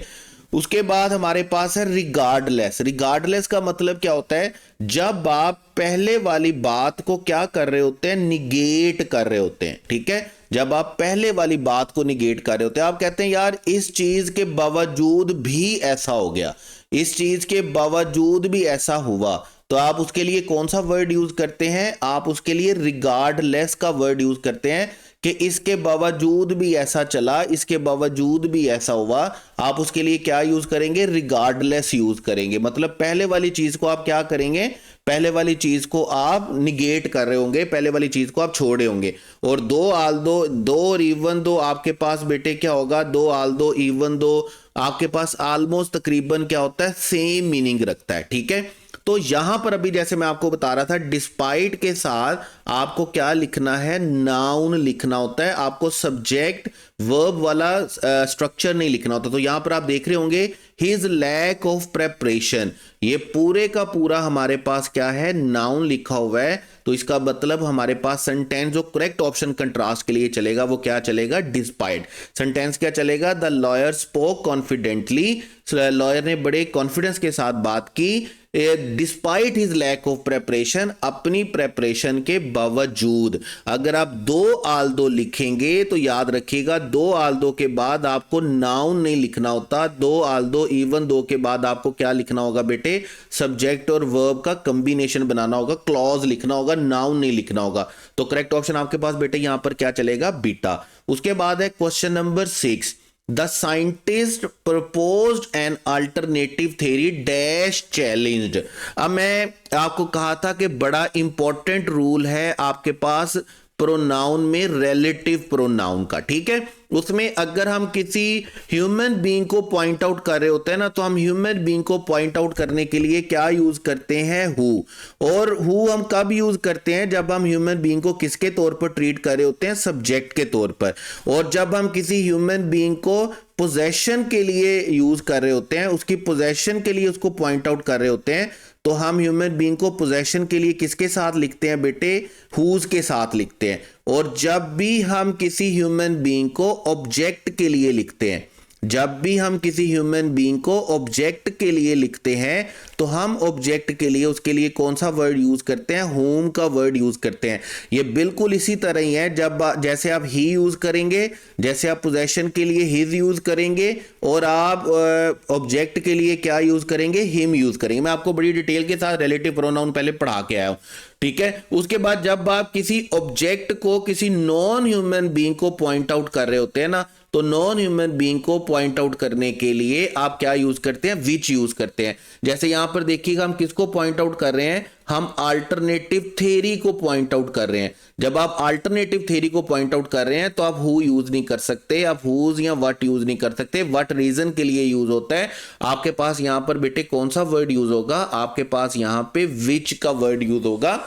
उसके बाद हमारे पास है रिगार्डलेस। रिगार्डलेस का मतलब क्या होता है, जब आप पहले वाली बात को क्या कर रहे होते हैं, निगेट कर रहे होते हैं। ठीक है, जब आप पहले वाली बात को निगेट कर रहे होते हैं, आप कहते हैं यार इस चीज के बावजूद भी ऐसा हो गया, इस चीज के बावजूद भी ऐसा हुआ, तो आप उसके लिए कौन सा वर्ड यूज करते हैं, आप उसके लिए रिगार्डलेस का वर्ड यूज करते हैं कि इसके बावजूद भी ऐसा चला, इसके बावजूद भी ऐसा हुआ। आप उसके लिए क्या यूज करेंगे, रिगार्डलेस यूज करेंगे। मतलब पहले वाली चीज को आप क्या करेंगे, पहले वाली चीज को आप निगेट कर रहे होंगे, पहले वाली चीज को आप छोड़े होंगे। और दो आल दो, दो और इवन दो आपके पास बेटे क्या होगा, दो आल दो इवन दो आपके पास ऑलमोस्ट तकरीबन क्या होता है, सेम मीनिंग रखता है। ठीक है, तो यहां पर अभी जैसे मैं आपको बता रहा था डिस्पाइट के साथ आपको क्या लिखना है, नाउन लिखना होता है, आपको सब्जेक्ट वर्ब वाला स्ट्रक्चर नहीं लिखना होता। तो यहां पर आप देख रहे होंगे हिज लैक ऑफ प्रेपरेशन, ये पूरे का पूरा हमारे पास क्या है, नाउन लिखा हुआ है। तो इसका मतलब हमारे पास सेंटेंस जो करेक्ट ऑप्शन कंट्रास्ट के लिए चलेगा वो क्या चलेगा, डिस्पाइट। सेंटेंस क्या चलेगा, the lawyer spoke confidently, lawyer ने बड़े कॉन्फिडेंस के साथ बात की, despite his lack of preparation, अपनी प्रेपरेशन के बावजूद। अगर आप दो आल दो लिखेंगे तो याद रखिएगा दो आल दो के बाद आपको नाउन नहीं लिखना होता, दो आल दो इवन दो के बाद आपको क्या लिखना होगा बेटे, सब्जेक्ट और वर्ब का कंबिनेशन बनाना होगा, क्लॉज लिखना होगा, नाउन नहीं लिखना होगा। तो करेक्ट ऑप्शन आपके पास बेटे यहां पर क्या चलेगा, बीटा। उसके बाद है question number 6। The scientist proposed an alternative theory dash challenged. अब मैं आपको कहा था कि बड़ा इंपॉर्टेंट रूल है आपके पास प्रोनाउन में रिलेटिव प्रोनाउन का, ठीक है। उसमें अगर हम किसी ह्यूमन बीइंग को पॉइंट आउट कर रहे होते हैं ना, तो हम ह्यूमन बीइंग को पॉइंट आउट करने के लिए क्या यूज करते हैं, हु। और हु हम कब यूज करते हैं, जब हम ह्यूमन बीइंग को किसके तौर पर ट्रीट कर रहे होते हैं, सब्जेक्ट के तौर पर। और जब हम किसी ह्यूमन बीइंग को पोजेशन के लिए यूज कर रहे होते हैं, उसकी पोजेशन के लिए उसको पॉइंट आउट कर रहे होते हैं, तो हम ह्यूमन बीइंग को पोजेशन के लिए किसके साथ लिखते हैं बेटे, हुज के साथ लिखते हैं। और जब भी हम किसी ह्यूमन बीइंग को ऑब्जेक्ट के लिए लिखते हैं, जब भी हम किसी ह्यूमन बीइंग को ऑब्जेक्ट के लिए लिखते हैं, तो हम ऑब्जेक्ट के लिए उसके लिए कौन सा वर्ड यूज करते हैं, होम का वर्ड यूज करते हैं। ये बिल्कुल इसी तरह ही है, जब जैसे आप ही यूज करेंगे, जैसे आप पोजेशन के लिए हिज यूज करेंगे, और आप ऑब्जेक्ट के लिए क्या यूज करेंगे, हिम यूज करेंगे। मैं आपको बड़ी डिटेल के साथ रिलेटिव प्रोनाउन पहले पढ़ा के आया हूं, ठीक है। उसके बाद जब आप किसी ऑब्जेक्ट को किसी नॉन ह्यूमन बीइंग को पॉइंट आउट कर रहे होते हैं ना, तो नॉन ह्यूमन बीइंग को पॉइंट आउट करने के लिए आप क्या यूज करते हैं, विच यूज करते हैं। जैसे यहां पर देखिएगा हम किसको पॉइंट आउट कर रहे हैं, हम अल्टरनेटिव थ्योरी को पॉइंट आउट कर रहे हैं। जब आप अल्टरनेटिव थ्योरी को पॉइंट आउट कर रहे हैं, तो आप हु यूज नहीं कर सकते, आप हुज या व्हाट यूज नहीं कर सकते। व्हाट रीजन के लिए यूज होता है, आपके पास यहां पर बेटे कौन सा वर्ड यूज होगा, आपके पास यहां पे विच का वर्ड यूज होगा।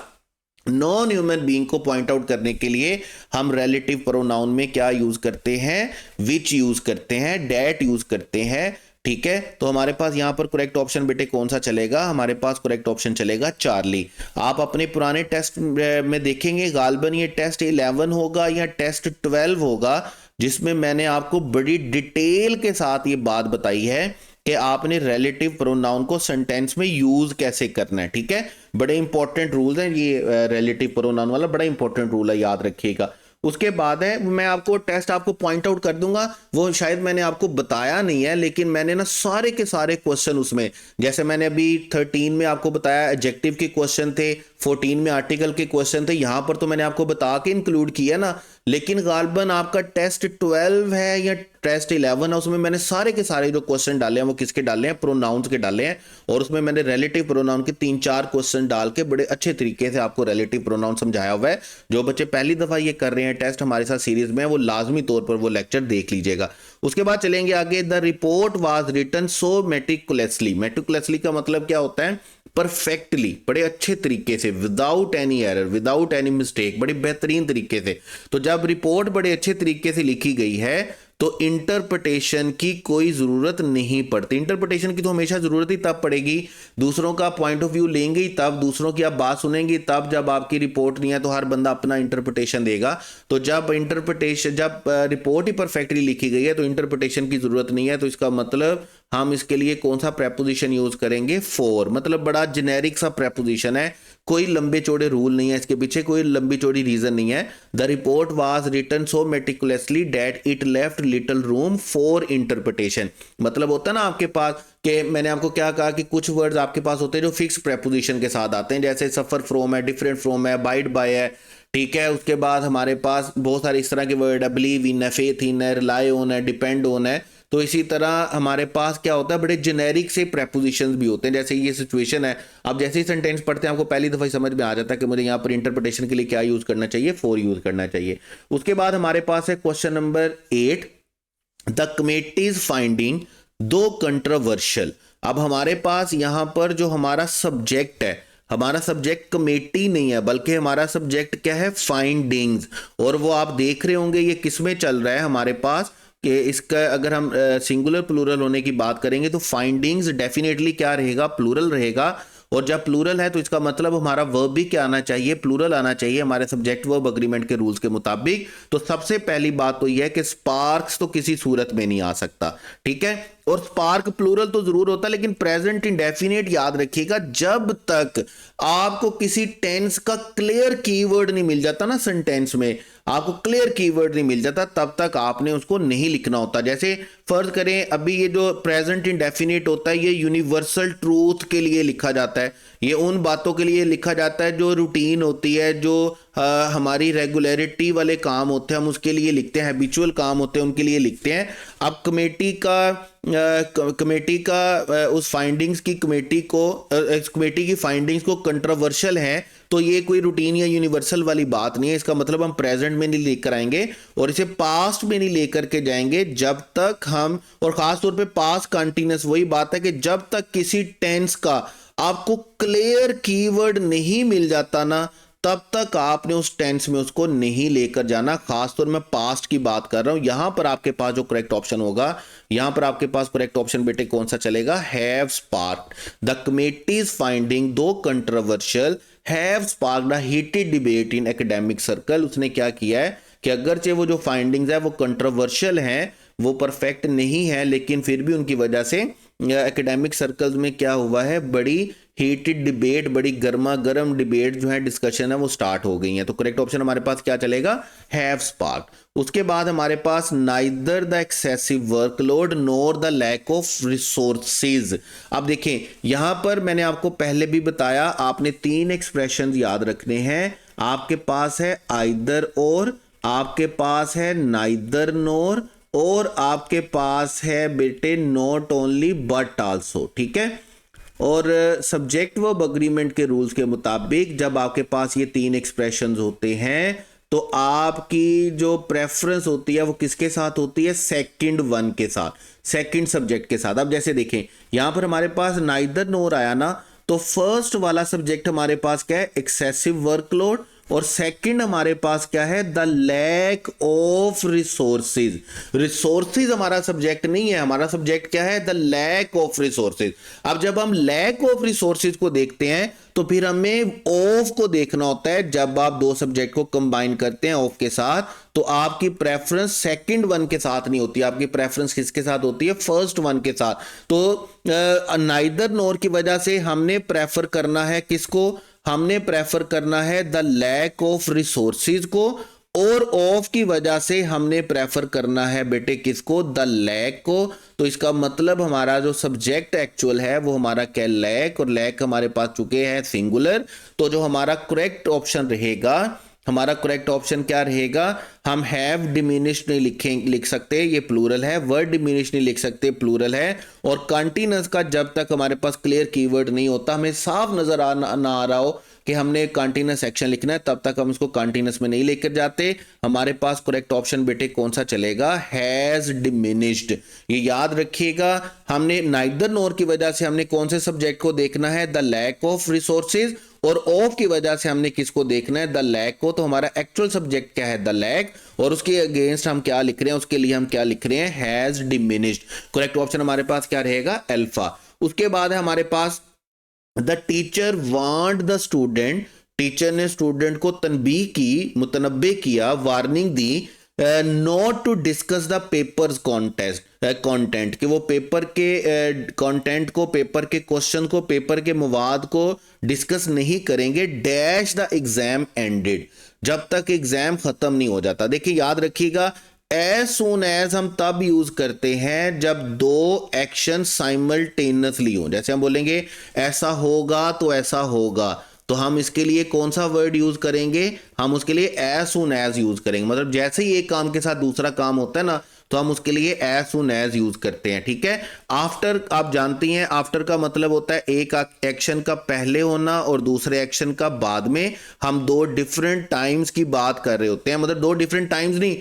नॉन ह्यूमन बीइंग को पॉइंट आउट करने के लिए हम रिलेटिव प्रोनाउन में क्या यूज करते हैं, विच यूज करते हैं, डैट यूज करते हैं, ठीक है। तो हमारे पास यहां पर करेक्ट ऑप्शन बेटे कौन सा चलेगा, हमारे पास करेक्ट ऑप्शन चलेगा चार्ली। आप अपने पुराने टेस्ट में देखेंगे गालबन ये टेस्ट 11 होगा या टेस्ट 12 होगा, जिसमें मैंने आपको बड़ी डिटेल के साथ ये बात बताई है कि आपने रिलेटिव प्रोनाउन को सेंटेंस में यूज कैसे करना है, ठीक है। बड़े इंपॉर्टेंट रूल्स हैं ये, रिलेटिव प्रोनाउन वाला बड़ा इंपॉर्टेंट रूल है, याद रखिएगा। उसके बाद है, मैं आपको टेस्ट आपको पॉइंट आउट कर दूंगा, वो शायद मैंने आपको बताया नहीं है, लेकिन मैंने ना सारे के सारे क्वेश्चन उसमें, जैसे मैंने अभी 13 में आपको बताया एडजेक्टिव के क्वेश्चन थे, 14 में आर्टिकल के क्वेश्चन थे, यहां पर तो मैंने आपको बता के इंक्लूड किया ना। लेकिन गालबन आपका टेस्ट 12 है या टेस्ट 11 है, उसमें मैंने सारे के सारे जो क्वेश्चन डाले हैं वो किसके डाले हैं, प्रोनाउंस के डाले हैं। और उसमें मैंने रिलेटिव प्रोनाउन के 3-4 क्वेश्चन डाल के बड़े अच्छे तरीके से आपको रिलेटिव प्रोनाउन समझाया हुआ है। जो बच्चे पहली दफा ये कर रहे हैं टेस्ट हमारे साथ सीरीज में, वो लाजमी तौर पर वो लेक्चर देख लीजिएगा। उसके बाद चलेंगे आगे। The report was written so meticulously. Meticulously का मतलब क्या होता है, परफेक्टली, बड़े अच्छे तरीके से, without any error, without any mistake, बड़े बेहतरीन तरीके से। तो जब रिपोर्ट बड़े अच्छे तरीके से लिखी गई है, तो इंटरप्रिटेशन की कोई जरूरत नहीं पड़ती। इंटरप्रिटेशन की तो हमेशा जरूरत ही तब पड़ेगी, दूसरों का पॉइंट ऑफ व्यू लेंगे ही तब, दूसरों की आप बात सुनेंगे तब, जब आपकी रिपोर्ट नहीं है तो हर बंदा अपना इंटरप्रिटेशन देगा। तो जब रिपोर्ट ही परफेक्टली लिखी गई है तो इंटरप्रिटेशन की जरूरत नहीं है। तो इसका मतलब हम इसके लिए कौन सा प्रेपोजिशन यूज करेंगे, फॉर। मतलब बड़ा जेनेरिक सा प्रेपोजिशन है, कोई लंबे चौड़े रूल नहीं है इसके पीछे, कोई लंबी चौड़ी रीजन नहीं है। The report was written so meticulously that it left little room for interpretation. मतलब होता है ना आपके पास कि मैंने आपको क्या कहा कि कुछ वर्ड्स आपके पास होते हैं जो फिक्स प्रेपोजिशन के साथ आते हैं, जैसे सफर फ्रॉम है, डिफरेंट फ्रॉम है, अबाइड बाय है, ठीक है। उसके बाद हमारे पास बहुत सारे इस तरह के वर्ड है, बिलीव इन है, फेथ इन है, रिलाई ऑन है, डिपेंड ऑन है। तो इसी तरह हमारे पास क्या होता है, बड़े जेनेरिक से प्रेपोजिशंस भी होते हैं। जैसे ये सिचुएशन है, आप जैसे ही सेंटेंस पढ़ते हैं आपको पहली दफा समझ में आ जाता है कि मुझे यहाँ पर इंटरप्रिटेशन के लिए क्या यूज करना चाहिए, फॉर यूज करना चाहिए। उसके बाद हमारे पास है question number 8, the committees finding दो कंट्रोवर्शियल। अब हमारे पास यहां पर जो हमारा सब्जेक्ट है, हमारा सब्जेक्ट कमेटी नहीं है, बल्कि हमारा सब्जेक्ट क्या है, फाइंडिंग्स। और वो आप देख रहे होंगे ये किस में चल रहा है हमारे पास, कि इसका अगर हम सिंगुलर प्लूरल होने की बात करेंगे तो फाइंडिंग्स डेफिनेटली क्या रहेगा, प्लूरल रहेगा। और जब प्लूरल है तो इसका मतलब हमारा वर्ब भी क्या आना चाहिए, प्लूरल आना चाहिए हमारे सब्जेक्ट वर्ब एग्रीमेंट के रूल्स के मुताबिक। तो सबसे पहली बात तो यह है कि स्पार्क्स तो किसी सूरत में नहीं आ सकता, ठीक है। और स्पार्क प्लूरल तो जरूर होता है, लेकिन प्रेजेंट इंडेफिनिट याद रखिएगा, जब तक आपको किसी टेंस का क्लियर कीवर्ड नहीं मिल जाता ना, सेंटेंस में आपको क्लियर कीवर्ड नहीं मिल जाता, तब तक आपने उसको नहीं लिखना होता। जैसे फर्ज करें अभी ये जो प्रेजेंट इंडेफिनिट होता है ये यूनिवर्सल ट्रूथ के लिए लिखा जाता है, ये उन बातों के लिए लिखा जाता है जो रूटीन होती है, जो हमारी रेगुलरिटी वाले काम होते हैं हम उसके लिए लिखते हैं, हैबिचुअल काम होते हैं उनके लिए लिखते हैं। अब कमेटी का उस फाइंडिंग्स की कमेटी की फाइंडिंग्स को कंट्रोवर्शियल है, तो ये कोई रूटीन या यूनिवर्सल वाली बात नहीं है। इसका मतलब हम प्रेजेंट में नहीं लेकर आएंगे और इसे पास्ट में नहीं लेकर के जाएंगे जब तक हम, और खास तौर पे पास्ट कंटिन्यूअस वही बात है कि जब तक किसी टेंस का आपको क्लियर कीवर्ड नहीं मिल जाता ना तब तक आपने उस टेंस में उसको नहीं लेकर जाना। खासतौर में पास्ट की बात कर रहा हूं। यहां पर आपके पास जो करेक्ट ऑप्शन होगा, यहां पर आपके पास करेक्ट ऑप्शन बेटे कौन सा चलेगा, have sparked the committees finding दो controversial have sparked a heated debate in academic circle. उसने क्या किया है कि अगरचे वो जो फाइंडिंग्स है वो कंट्रोवर्शियल हैं, वो परफेक्ट नहीं है, लेकिन फिर भी उनकी वजह से एकेडमिक सर्कल्स में क्या हुआ है, बड़ी हीटेड डिबेट, बड़ी गर्मा गर्म डिबेट जो है, डिस्कशन है, वो स्टार्ट हो गई है। तो करेक्ट ऑप्शन हमारे पास क्या चलेगा, हैव स्पार्क्ड। उसके बाद हमारे पास neither the excessive workload nor the lack of resources. अब देखें यहां पर मैंने आपको पहले भी बताया, आपने तीन एक्सप्रेशन याद रखने हैं। आपके पास है आइदर और, आपके पास है नाइदर नोर, और आपके पास है बेटे नॉट ओनली बट आल्सो। ठीक है, और सब्जेक्ट वर्ब अग्रीमेंट के रूल्स के मुताबिक जब आपके पास ये तीन एक्सप्रेशंस होते हैं तो आपकी जो प्रेफरेंस होती है वो किसके साथ होती है, सेकंड वन के साथ, सेकंड सब्जेक्ट के साथ। अब जैसे देखें यहां पर हमारे पास नाइदर नोर आया ना, तो फर्स्ट वाला सब्जेक्ट हमारे पास क्या है, एक्सेसिव वर्कलोड, और सेकंड हमारे पास क्या है, the lack of resources. Resources हमारा सब्जेक्ट नहीं है, हमारा सब्जेक्ट क्या है, द लैक ऑफ रिसोर्सेज। अब जब हम लैक ऑफ रिसोर्सेज को देखते हैं तो फिर हमें ऑफ को देखना होता है। जब आप दो सब्जेक्ट को कंबाइन करते हैं ऑफ के साथ, तो आपकी प्रेफरेंस सेकंड वन के साथ नहीं होती, आपकी प्रेफरेंस किसके साथ होती है, फर्स्ट वन के साथ। तो नाइदर नोर की वजह से हमने प्रेफर करना है किसको, हमने प्रेफर करना है द लैक ऑफ रिसोर्सेज को, और ऑफ की वजह से हमने प्रेफर करना है बेटे किसको, द लैक को। तो इसका मतलब हमारा जो सब्जेक्ट एक्चुअल है वो हमारा क्या, लैक, और लैक हमारे पास चुके हैं सिंगुलर। तो जो हमारा करेक्ट ऑप्शन रहेगा, हमारा करेक्ट ऑप्शन क्या रहेगा, हम हैव डिमिनिश्ड नहीं लिख सकते, ये प्लूरल है, वर्ड डिमिनिश नहीं लिख सकते, प्लूरल है, और कंटीन्यूअस का जब तक हमारे पास क्लियर कीवर्ड नहीं होता, हमें साफ नजर ना आ रहा हो कि हमने कंटीन्यूअस एक्शन लिखना है, तब तक हम इसको कंटीन्यूअस में नहीं लेकर जाते। हमारे पास करेक्ट ऑप्शन बेटे कौन सा चलेगा, हैज डिमिनिश्ड। ये याद रखिएगा, हमने नाइदर नोर की वजह से हमने कौन से सब्जेक्ट को देखना है, द लैक ऑफ रिसोर्सेज, और ऑफ की वजह से हमने किसको देखना है, द लैक को। तो हमारा एक्चुअल सब्जेक्ट क्या है, द लैक, और उसके अगेंस्ट हम क्या लिख रहे हैं, उसके लिए हम क्या लिख रहे हैं, हैज डिमिनिश्ड। करेक्ट ऑप्शन हमारे पास क्या रहेगा, अल्फा। उसके बाद है हमारे पास the teacher want the student, teacher ने स्टूडेंट को तनबीह की, मुतनब्बे किया, वार्निंग दी, not to discuss the papers content, कि वो पेपर के कंटेंट को, पेपर के क्वेश्चन को, पेपर के मवाद को डिस्कस नहीं करेंगे, डैश द एग्जाम एंडेड, जब तक एग्जाम खत्म नहीं हो जाता। देखिए याद रखिएगा, एज सून एज हम तब यूज करते हैं जब दो एक्शन साइमल्टेनियसली हो। जैसे हम बोलेंगे ऐसा होगा तो ऐसा होगा, तो हम इसके लिए कौन सा वर्ड यूज करेंगे, हम उसके लिए एज सून एज यूज करेंगे। मतलब जैसे ही एक काम के साथ दूसरा काम होता है ना, तो हम उसके लिए एज सून एज यूज करते हैं। ठीक है, आफ्टर आप जानती हैं, आफ्टर का मतलब होता है एक एक्शन का पहले होना और दूसरे एक्शन का बाद में। हम दो डिफरेंट टाइम्स की बात कर रहे होते हैं, मतलब दो डिफरेंट टाइम्स नहीं,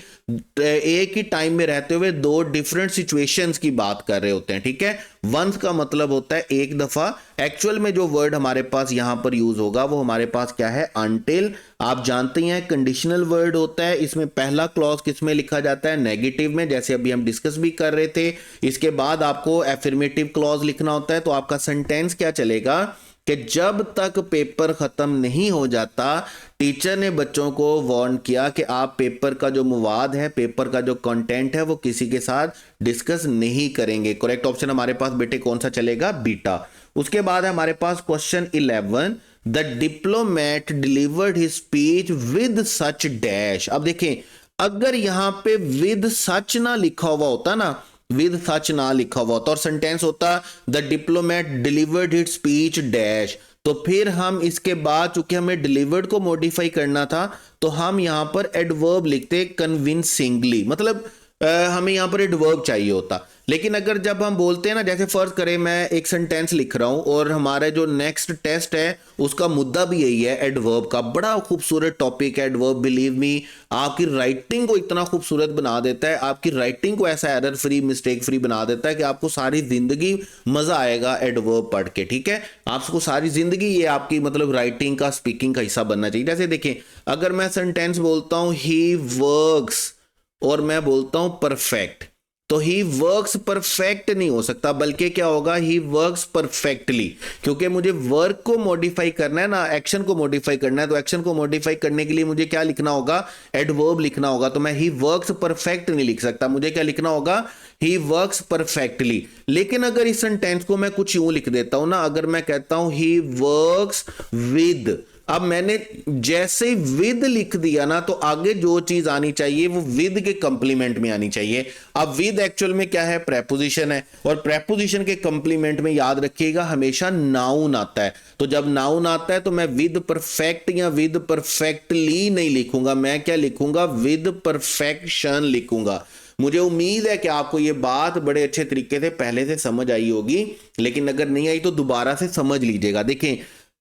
एक ही टाइम में रहते हुए दो डिफरेंट सिचुएशंस की बात कर रहे होते हैं। ठीक है, वंस का मतलब होता है एक दफा। एक्चुअल में जो वर्ड हमारे पास यहां पर यूज होगा वो हमारे पास क्या है, अनटिल। आप जानते हैं कंडीशनल वर्ड होता है, इसमें पहला क्लॉज किस में लिखा जाता है, नेगेटिव में, जैसे अभी हम डिस्कस भी कर रहे थे। इसके बाद आपको एफर्मेटिव क्लॉज लिखना होता है। तो आपका सेंटेंस क्या चलेगा कि जब तक पेपर खत्म नहीं हो जाता, टीचर ने बच्चों को वार्न किया कि आप पेपर का जो मवाद है, पेपर का जो कंटेंट है, वो किसी के साथ डिस्कस नहीं करेंगे। करेक्ट ऑप्शन हमारे पास बेटे कौन सा चलेगा, बीटा। उसके बाद है हमारे पास question 11, the diplomat delivered his speech with such dash. अब देखें, अगर यहां पे विद सच ना लिखा हुआ होता ना, विद सच ना लिखा हुआ होता और सेंटेंस होता the diplomat delivered hit speech dash, तो फिर हम इसके बाद चूंकि हमें डिलीवर्ड को मॉडिफाई करना था तो हम यहां पर एडवर्ब लिखते कन्विंसिंगली, मतलब हमें यहां पर एडवर्ब चाहिए होता। लेकिन अगर जब हम बोलते हैं ना, जैसे फर्ज करें मैं एक सेंटेंस लिख रहा हूं और हमारा जो नेक्स्ट टेस्ट है उसका मुद्दा भी यही है एडवर्ब का, बड़ा खूबसूरत टॉपिक है एडवर्ब, बिलीव मी आपकी राइटिंग को इतना खूबसूरत बना देता है, आपकी राइटिंग को ऐसा एरर फ्री मिस्टेक फ्री बना देता है कि आपको सारी जिंदगी मजा आएगा एडवर्ब पढ़ के। ठीक है, आपको सारी जिंदगी ये आपकी मतलब राइटिंग का स्पीकिंग का हिस्सा बनना चाहिए। जैसे देखें, अगर मैं सेंटेंस बोलता हूं ही वर्क्स और मैं बोलता हूं परफेक्ट, तो ही वर्क्स परफेक्ट नहीं हो सकता, बल्कि क्या होगा ही वर्क्स परफेक्टली, क्योंकि मुझे वर्क को मॉडिफाई करना है ना, एक्शन को मॉडिफाई करना है, तो एक्शन को मॉडिफाई करने के लिए मुझे क्या लिखना होगा, एडवर्ब लिखना होगा। तो मैं ही वर्क्स परफेक्ट नहीं लिख सकता, मुझे क्या लिखना होगा, ही वर्क्स परफेक्टली। लेकिन अगर इस सेंटेंस को मैं कुछ यूं लिख देता हूं ना, अगर मैं कहता हूं ही वर्क्स विद, अब मैंने जैसे विद लिख दिया ना तो आगे जो चीज आनी चाहिए वो विद के कंप्लीमेंट में आनी चाहिए। अब विद एक्चुअल में क्या है, प्रेपोजिशन है, और प्रेपोजिशन के कंप्लीमेंट में याद रखिएगा हमेशा नाउन आता है। तो जब नाउन आता है तो मैं विद परफेक्ट या विद परफेक्टली नहीं लिखूंगा, मैं क्या लिखूंगा, विद परफेक्शन लिखूंगा। मुझे उम्मीद है कि आपको ये बात बड़े अच्छे तरीके से पहले से समझ आई होगी, लेकिन अगर नहीं आई तो दोबारा से समझ लीजिएगा। देखें,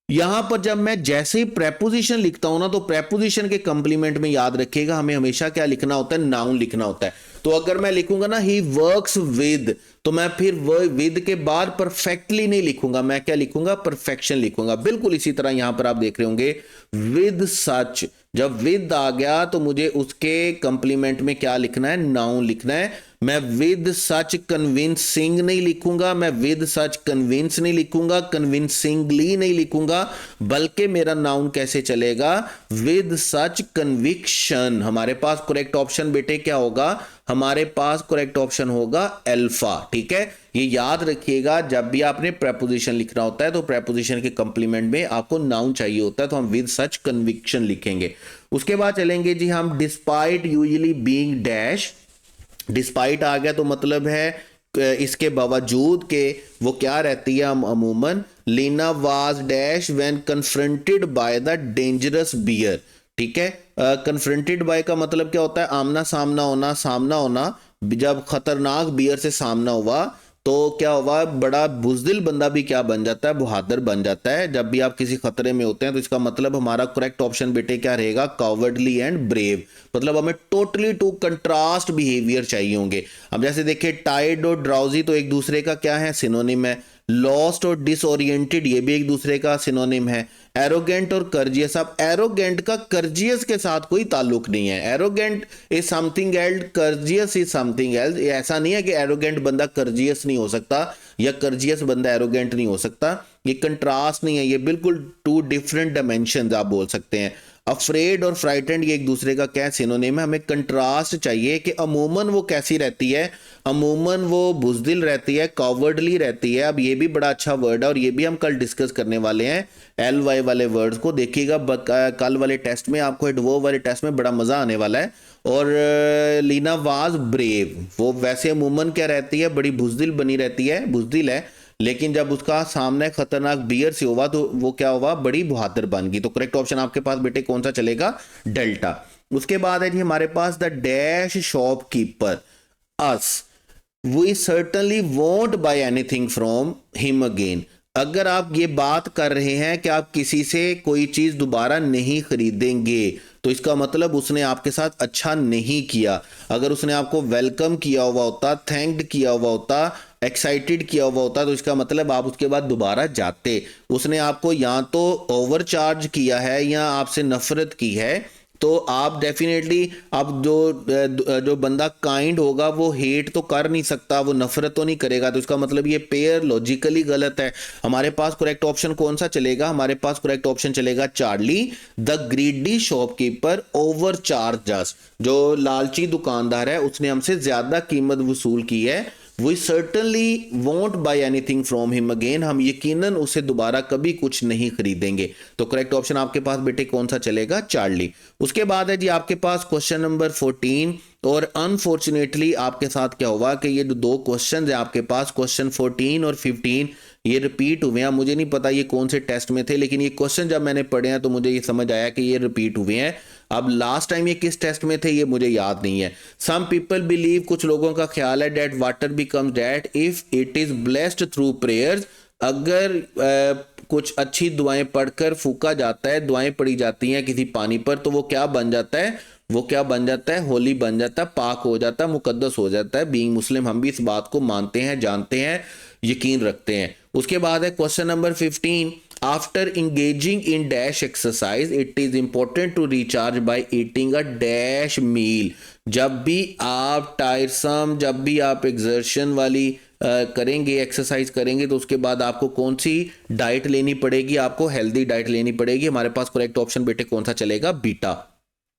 यहां पर जब मैं जैसे ही प्रेपोजिशन लिखता हूं ना तो प्रेपोजिशन के कंप्लीमेंट में याद रखिएगा हमें हमेशा क्या लिखना होता है, नाउन लिखना होता है। तो अगर मैं लिखूंगा ना ही वर्क्स विद, तो मैं फिर विद के बाद परफेक्टली नहीं लिखूंगा, मैं क्या लिखूंगा, परफेक्शन लिखूंगा। बिल्कुल इसी तरह यहां पर आप देख रहे होंगे विद सच, जब विद आ गया तो मुझे उसके कंप्लीमेंट में क्या लिखना है, नाउन लिखना है। मैं विद सच कन्विंसिंग नहीं लिखूंगा, मैं विद सच कन्विंस नहीं लिखूंगा, कन्विंसिंगली नहीं लिखूंगा, बल्कि मेरा नाउन कैसे चलेगा, विद सच कन्विक्शन। हमारे पास करेक्ट ऑप्शन बेटे क्या होगा, हमारे पास करेक्ट ऑप्शन होगा अल्फा। ठीक है, ये याद रखिएगा, जब भी आपने प्रेपोजिशन लिखना होता है तो प्रेपोजिशन के कंप्लीमेंट में आपको नाउन चाहिए होता है, तो हम विद सच कन्विक्शन लिखेंगे। उसके बाद चलेंगे जी हम despite usually being dash, despite आ गया तो मतलब है इसके बावजूद के वो क्या रहती है, अमूमन Leena was dash when confronted by the dangerous bear. ठीक है, कन्फ्रंटेड बाय का मतलब क्या होता है, आमना सामना होना, सामना होना। जब खतरनाक बियर से सामना हुआ तो क्या हुआ, बड़ा बुजदिल बंदा भी क्या बन जाता है, बहादुर बन जाता है। जब भी आप किसी खतरे में होते हैं तो इसका मतलब हमारा करेक्ट ऑप्शन बेटे क्या रहेगा, कॉवर्डली एंड ब्रेव, मतलब हमें टोटली टू कंट्रास्ट बिहेवियर चाहिए होंगे। अब जैसे देखिए टाइड और ड्राउजी तो एक दूसरे का क्या है, सिनोनिम है। लॉस्ट और डिसओरिएंटेड ये भी एक दूसरे का सिनोनिम है। एरोगेंट और कर्जियस, अब एरोगेंट का कर्जियस के साथ कोई ताल्लुक नहीं है, arrogant is something else, courteous is something else. ऐसा नहीं है कि एरोगेंट बंदा कर्जियस नहीं हो सकता या कर्जियस बंदा एरोगेंट नहीं हो सकता, ये कंट्रास्ट नहीं है, ये बिल्कुल टू डिफरेंट डायमेंशंस आप बोल सकते हैं। अफ्रेड और फ्राइटेंड ये एक दूसरे का क्या सिनोनिम है, हमें कंट्रास्ट चाहिए कि अमूमन वो कैसी रहती है, अमूमन वो बुजदिल रहती है, कॉवर्डली रहती है। अब ये भी बड़ा अच्छा वर्ड है और ये भी हम कल डिस्कस करने वाले हैं, एल वाई वाले वर्ड्स को देखिएगा कल वाले टेस्ट में, आपको एडवर्ब वाले टेस्ट में बड़ा मजा आने वाला है। और लीना वाज ब्रेव, वो वैसे अमूमन क्या रहती है, बड़ी बुजदिल बनी रहती है, बुजदिल है, लेकिन जब उसका सामने खतरनाक बियर से हुआ तो वो क्या हुआ, बड़ी बहादुर बन गई। तो करेक्ट ऑप्शन आपके पास बेटे कौन सा चलेगा, डेल्टा। उसके बाद है जी हमारे पास the dash shopkeeper us, we certainly won't buy anything from him again. अगर आप ये बात कर रहे हैं कि आप किसी से कोई चीज दोबारा नहीं खरीदेंगे तो इसका मतलब उसने आपके साथ अच्छा नहीं किया। अगर उसने आपको वेलकम किया हुआ होता, थैंक्ड किया हुआ होता, एक्साइटेड किया हुआ होता, तो इसका मतलब आप उसके बाद दोबारा जाते। उसने आपको या तो ओवरचार्ज किया है या आपसे नफरत की है, तो आप डेफिनेटली, अब जो बंदा काइंड होगा वो हेट तो कर नहीं सकता, वो नफरत तो नहीं करेगा, तो इसका मतलब ये पेयर लॉजिकली गलत है। हमारे पास करेक्ट ऑप्शन कौन सा चलेगा, हमारे पास करेक्ट ऑप्शन चलेगा Charlie. The greedy shopkeeper overcharge us, जो लालची दुकानदार है उसने हमसे ज्यादा कीमत वसूल की है, we certainly won't buy anything from him again, हम यकीनन उसे दोबारा कभी कुछ नहीं खरीदेंगे। तो करेक्ट ऑप्शन आपके पास बेटे कौन सा चलेगा? चार्ली। उसके बाद है जी आपके पास क्वेश्चन नंबर 14, और अनफॉर्चुनेटली आपके साथ क्या हुआ कि ये जो दो क्वेश्चन है आपके पास, क्वेश्चन 14 और 15, ये रिपीट हुए हैं। मुझे नहीं पता ये कौन से टेस्ट में थे, लेकिन ये क्वेश्चन जब मैंने पढ़े हैं तो मुझे ये समझ आया कि ये रिपीट हुए हैं। अब लास्ट टाइम ये किस टेस्ट में थे ये मुझे याद नहीं है। सम पीपल बिलीव, कुछ लोगों का ख्याल है, that water becomes that if it is blessed through prayers, अगर कुछ अच्छी दुआएं पढ़कर फूका जाता है, दुआएं पढ़ी जाती हैं किसी पानी पर, तो वो क्या बन जाता है? वो क्या बन जाता है? होली बन जाता है, पाक हो जाता है, मुकद्दस हो जाता है। बीइंग मुस्लिम हम भी इस बात को मानते हैं, जानते हैं, यकीन रखते हैं। उसके बाद है question number 15, after engaging in dash exercise it is important to recharge by eating a dash meal. जब भी आप टायरसम, जब भी आप एग्जर्शन वाली करेंगे, एक्सरसाइज करेंगे, तो उसके बाद आपको कौन सी डाइट लेनी पड़ेगी? आपको हेल्दी डाइट लेनी पड़ेगी। हमारे पास करेक्ट ऑप्शन बेटे कौन सा चलेगा? बीटा।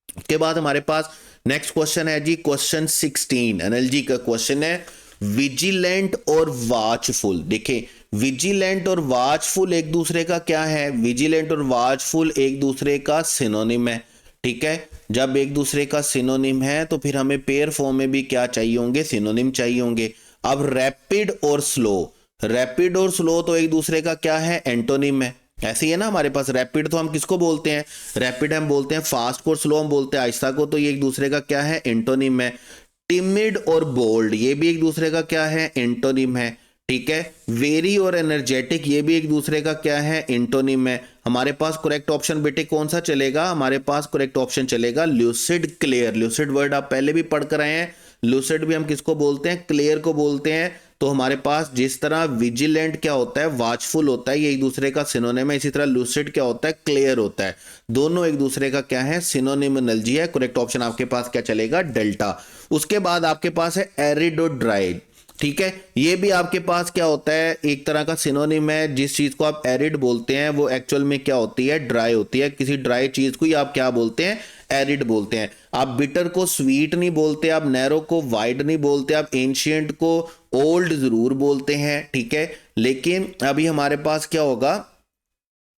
उसके बाद हमारे पास नेक्स्ट क्वेश्चन है जी क्वेश्चन 16, एनएलजी का क्वेश्चन है, विजिलेंट और वाचफुल। देखें, विजिलेंट और वाचफुल एक दूसरे का क्या है? विजिलेंट और वाचफुल एक दूसरे का सिनोनिम है, ठीक है। जब एक दूसरे का सिनोनिम है तो फिर हमें पेयर फॉर्म में भी क्या चाहिए होंगे? सिनोनिम चाहिए होंगे। अब रैपिड और स्लो, रैपिड और स्लो तो एक दूसरे का क्या है? एंटोनिम है। ऐसे ही है ना, हमारे पास रैपिड तो हम किसको बोलते हैं? रैपिड हम बोलते हैं फास्ट को, स्लो हम बोलते हैं आहिस्ता को, तो ये एक दूसरे का क्या है? एंटोनिम है। टिमिड और बोल्ड ये भी एक दूसरे का क्या है? एंटोनिम है, ठीक है। वेरी और एनर्जेटिक ये भी एक दूसरे का क्या है? एंटोनिम है। हमारे पास करेक्ट ऑप्शन बेटे कौन सा चलेगा? हमारे पास करेक्ट ऑप्शन चलेगा ल्यूसिड क्लियर। ल्यूसिड वर्ड आप पहले भी पढ़ कर आए हैं। लूसिड भी हम किसको बोलते हैं? क्लियर को बोलते हैं। तो हमारे पास जिस तरह विजिलेंट क्या होता है? वाचफुल होता है, ये एक दूसरे का सिनोनिम है। इसी तरह लूसिड क्या होता है? क्लियर होता है। दोनों एक दूसरे का क्या है? सिनोनिम एनर्जी है। करेक्ट ऑप्शन आपके पास क्या चलेगा? डेल्टा। उसके बाद आपके पास है एरिड और ड्राई, ठीक है। ये भी आपके पास क्या होता है? एक तरह का सिनोनिम है। जिस चीज को आप एरिड बोलते हैं वो एक्चुअल में क्या होती है? ड्राई होती है। किसी ड्राई चीज को ही आप क्या बोलते हैं? एरिड बोलते हैं। आप बिटर को स्वीट नहीं बोलते, आप नैरो को वाइड नहीं बोलते, आप एंशियंट को ओल्ड जरूर बोलते हैं, ठीक है। लेकिन अभी हमारे पास क्या होगा?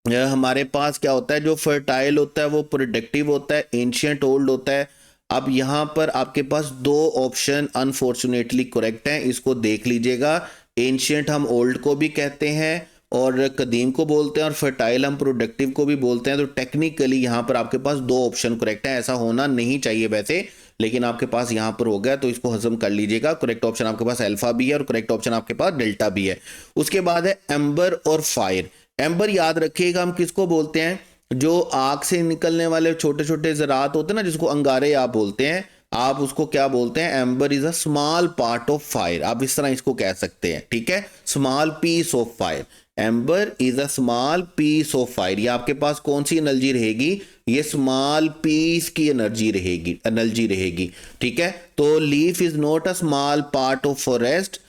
हमारे पास क्या होता है? जो फर्टाइल होता है वो प्रोडक्टिव होता है, एंशियंट ओल्ड होता है। अब यहां पर आपके पास दो ऑप्शन अनफॉर्चुनेटली करेक्ट हैं, इसको देख लीजिएगा। एंशियंट हम ओल्ड को भी कहते हैं और कदीम को बोलते हैं, और फर्टाइल हम प्रोडक्टिव को भी बोलते हैं। तो टेक्निकली यहाँ पर आपके पास दो ऑप्शन करेक्ट हैं। ऐसा होना नहीं चाहिए वैसे, लेकिन आपके पास यहाँ पर हो गया, तो इसको हजम कर लीजिएगा। करेक्ट ऑप्शन आपके पास अल्फा भी है और करेक्ट ऑप्शन आपके पास डेल्टा भी है। उसके बाद है एम्बर और फायर। एम्बर याद रखिएगा हम किसको बोलते हैं? जो आग से निकलने वाले छोटे छोटे ज़रात होते हैं ना, जिसको अंगारे आप बोलते हैं, आप उसको क्या बोलते हैं? Ember is a small part of fire. आप इस तरह इसको कह सकते हैं, ठीक है। Small piece of fire, ember is a small piece of fire. ये आपके पास कौन सी एनर्जी रहेगी? ये स्मॉल पीस की एनर्जी रहेगी, ठीक है। तो leaf is not a small part of forest,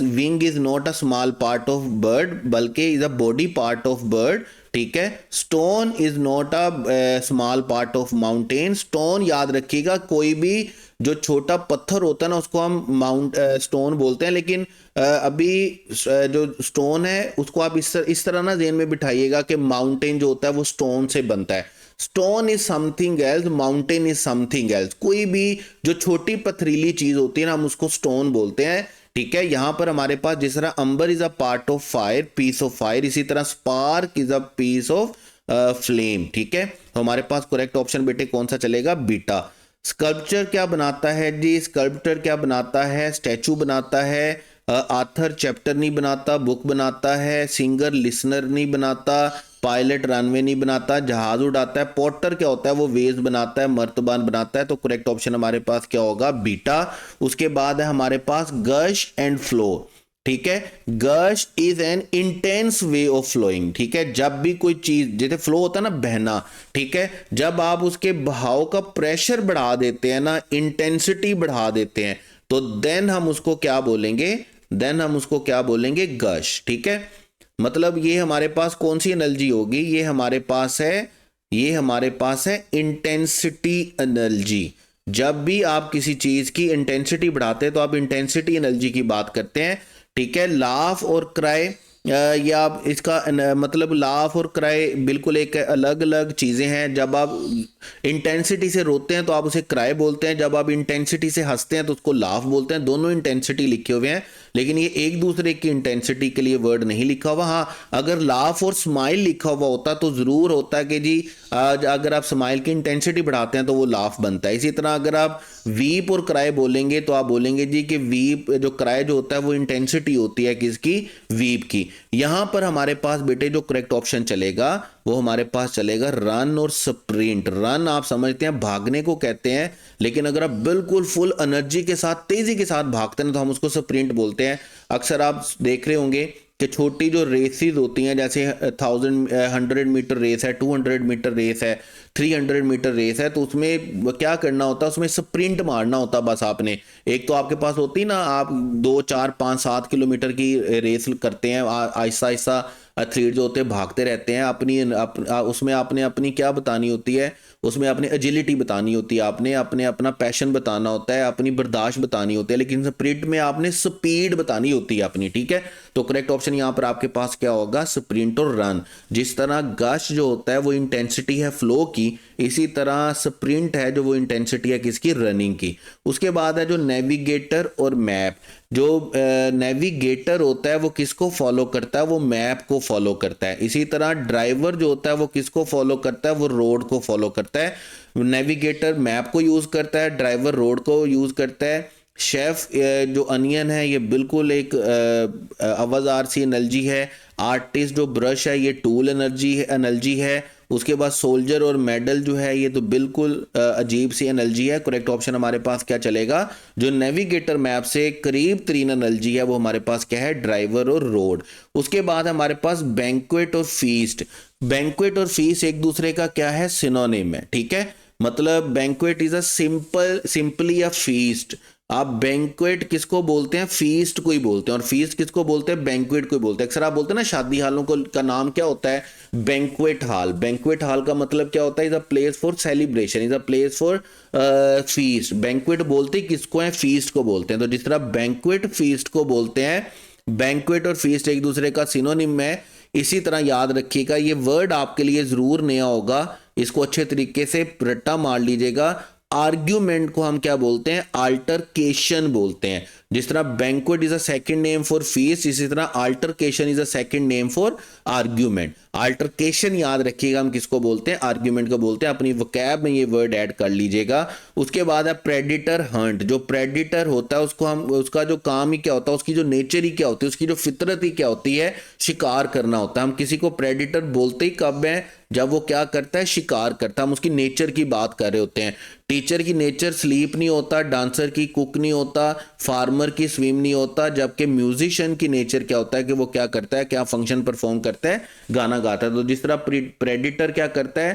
wing is not a small part of bird, बल्कि is a body part of bird, ठीक है। Stone is not a small part of mountain. Stone याद रखिएगा, कोई भी जो छोटा पत्थर होता है ना उसको हम स्टोन बोलते हैं, लेकिन अभी जो स्टोन है उसको आप इस तरह ना ज़हन में बिठाइएगा कि माउंटेन जो होता है वो स्टोन से बनता है। Stone is something else, mountain is something else. कोई भी जो छोटी पथरीली चीज होती है ना हम उसको स्टोन बोलते हैं, ठीक है। यहां पर हमारे पास जिस तरह ember is a part of fire, piece of fire, इसी तरह spark is a piece of flame, ठीक है। तो हमारे पास करेक्ट ऑप्शन बेटे कौन सा चलेगा? बीटा। स्कल्पचर क्या बनाता है जी? स्कल्पचर क्या बनाता है? स्टैचू बनाता है। आथर चैप्टर नहीं बनाता, बुक बनाता है। सिंगर लिसनर नहीं बनाता। पायलट रनवे नहीं बनाता, जहाज उड़ाता है। पॉटर क्या होता है? वो वेज बनाता है, मर्तबान बनाता है। तो करेक्ट ऑप्शन हमारे पास क्या होगा? बीटा। उसके बाद है हमारे पास गश एंड फ्लो, ठीक है। Gush is an intense way of flowing, ठीक है। जब भी कोई चीज, जैसे फ्लो होता है ना बहना, ठीक है, जब आप उसके बहाव का प्रेशर बढ़ा देते हैं ना, इंटेंसिटी बढ़ा देते हैं, तो देन हम उसको क्या बोलेंगे? गश, ठीक है। मतलब ये हमारे पास कौन सी एनर्जी होगी? ये हमारे पास है इंटेंसिटी एनर्जी। जब भी आप किसी चीज की इंटेंसिटी बढ़ाते हैं तो आप इंटेंसिटी एनर्जी की बात करते हैं, ठीक है। लाफ और क्राई, या आप इसका मतलब लाफ और क्राई बिल्कुल एक अलग अलग चीज़ें हैं। जब आप इंटेंसिटी से रोते हैं तो आप उसे क्राई बोलते हैं, जब आप इंटेंसिटी से हंसते हैं तो उसको लाफ बोलते हैं। दोनों इंटेंसिटी लिखे हुए हैं, लेकिन ये एक दूसरे की इंटेंसिटी के लिए वर्ड नहीं लिखा हुआ। हाँ, अगर लाफ और स्माइल लिखा हुआ होता तो ज़रूर होता कि जी अगर आप स्माइल की इंटेंसिटी बढ़ाते हैं तो वो लाफ बनता है। इसी तरह अगर आप वीप और क्राई बोलेंगे तो आप बोलेंगे जी कि वीप जो क्राई जो होता है वो इंटेंसिटी होती है किसकी, वीप की। यहां पर हमारे पास बेटे जो करेक्ट ऑप्शन चलेगा वो हमारे पास चलेगा रन और स्प्रिंट। रन आप समझते हैं भागने को कहते हैं, लेकिन अगर आप बिल्कुल फुल एनर्जी के साथ तेजी के साथ भागते हैं तो हम उसको स्प्रिंट बोलते हैं। अक्सर आप देख रहे होंगे कि छोटी जो रेसेस होती हैं, जैसे 100 मीटर रेस है, 200 मीटर रेस है, 300 मीटर रेस है, तो उसमें क्या करना होता है, उसमें स्प्रिंट मारना होता है बस आपने। एक तो आपके पास होती ना, आप 2 4 5 7 किलोमीटर की रेस करते हैं, आहिस्ता आहिस्ता एथलीट जो होते हैं भागते रहते हैं उसमें आपने अपनी क्या बतानी होती है, उसमें अपनी एजिलिटी बतानी होती है, आपने अपने अपना पैशन बताना होता है, अपनी बर्दाश्त बतानी होती है, लेकिन स्प्रिंट में आपने स्पीड बतानी होती है अपनी, ठीक है। तो करेक्ट ऑप्शन यहाँ पर आपके पास क्या होगा, स्प्रिंट और रन। जिस तरह गश जो होता है वो इंटेंसिटी है फ्लो की, इसी तरह स्प्रिंट है जो वो इंटेंसिटी है किसकी, रनिंग की। उसके बाद है जो नेविगेटर और मैप। जो नेविगेटर होता है वो किसको फॉलो करता है, वो मैप को फॉलो करता है। इसी तरह ड्राइवर जो होता है वो किसको फॉलो करता है, वो रोड को फॉलो करता है। नेविगेटर मैप को यूज करता है, ड्राइवर रोड को यूज करता है। शेफ जो अनियन है ये बिल्कुल एक आवाज़ार सी एनर्जी है। आर्टिस्ट जो ब्रश है ये टूल एनर्जी है। उसके बाद सोल्जर और मेडल जो है ये तो बिल्कुल अजीब सी एनर्जी है। करेक्ट ऑप्शन हमारे पास क्या चलेगा, जो नेविगेटर मैप से करीब तरीन एनर्जी है वो हमारे पास क्या है, ड्राइवर और रोड। उसके बाद हमारे पास बैंक्वेट और फीस्ट। बैंक्वेट और फीस्ट एक दूसरे का क्या है, सिनोनिम है, ठीक है। मतलब banquet is a simply a feast. आप बैंक्वेट किसको बोलते हैं, फीस्ट को ही बोलते हैं, और फीस्ट किसको बोलते हैं, बैंक्वेट को ही बोलते हैं। अक्सर आप बोलते हैं ना शादी हालों को का नाम क्या होता है, बैंक्वेट हॉल। बैंक्वेट हॉल का मतलब क्या होता है, is a place for celebration, is a place for feast. Banquet बोलते किसको है, फीस्ट को बोलते हैं। तो जिस तरह बैंक्वेट फीस्ट को बोलते हैं, बैंक्वेट और फीस्ट एक दूसरे का सिनोनिम है। इसी तरह याद रखिएगा, ये वर्ड आपके लिए जरूर नया होगा, इसको अच्छे तरीके से रट्टा मार लीजिएगा। आर्ग्यूमेंट को हम क्या बोलते हैं, अल्टरकेशन बोलते हैं। जिस तरह banquet is a second name for feast, इसी तरह altercation is a second name for argument. Altercation याद रखिएगा हम किसको बोलते हैं, आर्ग्यूमेंट को बोलते हैं। अपनी वोकैब में ये वर्ड ऐड कर लीजिएगा। उसके बाद है प्रेडिटर हंट। जो प्रेडिटर होता है उसको हम, उसका जो काम ही क्या होता है, उसकी जो नेचर ही क्या होती है, उसकी जो फितरत ही क्या होती है, शिकार करना होता है। हम किसी को प्रेडिटर बोलते ही कब है, जब वो क्या करता है, शिकार करता है। हम उसकी नेचर की बात कर रहे होते हैं। टीचर की नेचर स्लीप नहीं होता, डांसर की कुक नहीं होता, फार्मर की स्विम नहीं होता। जबकि म्यूजिशियन की नेचर क्या होता है कि वो क्या करता है, क्या फंक्शन परफॉर्म करता है, गाना गाता है। तो जिस तरह प्रेडिटर क्या करता है,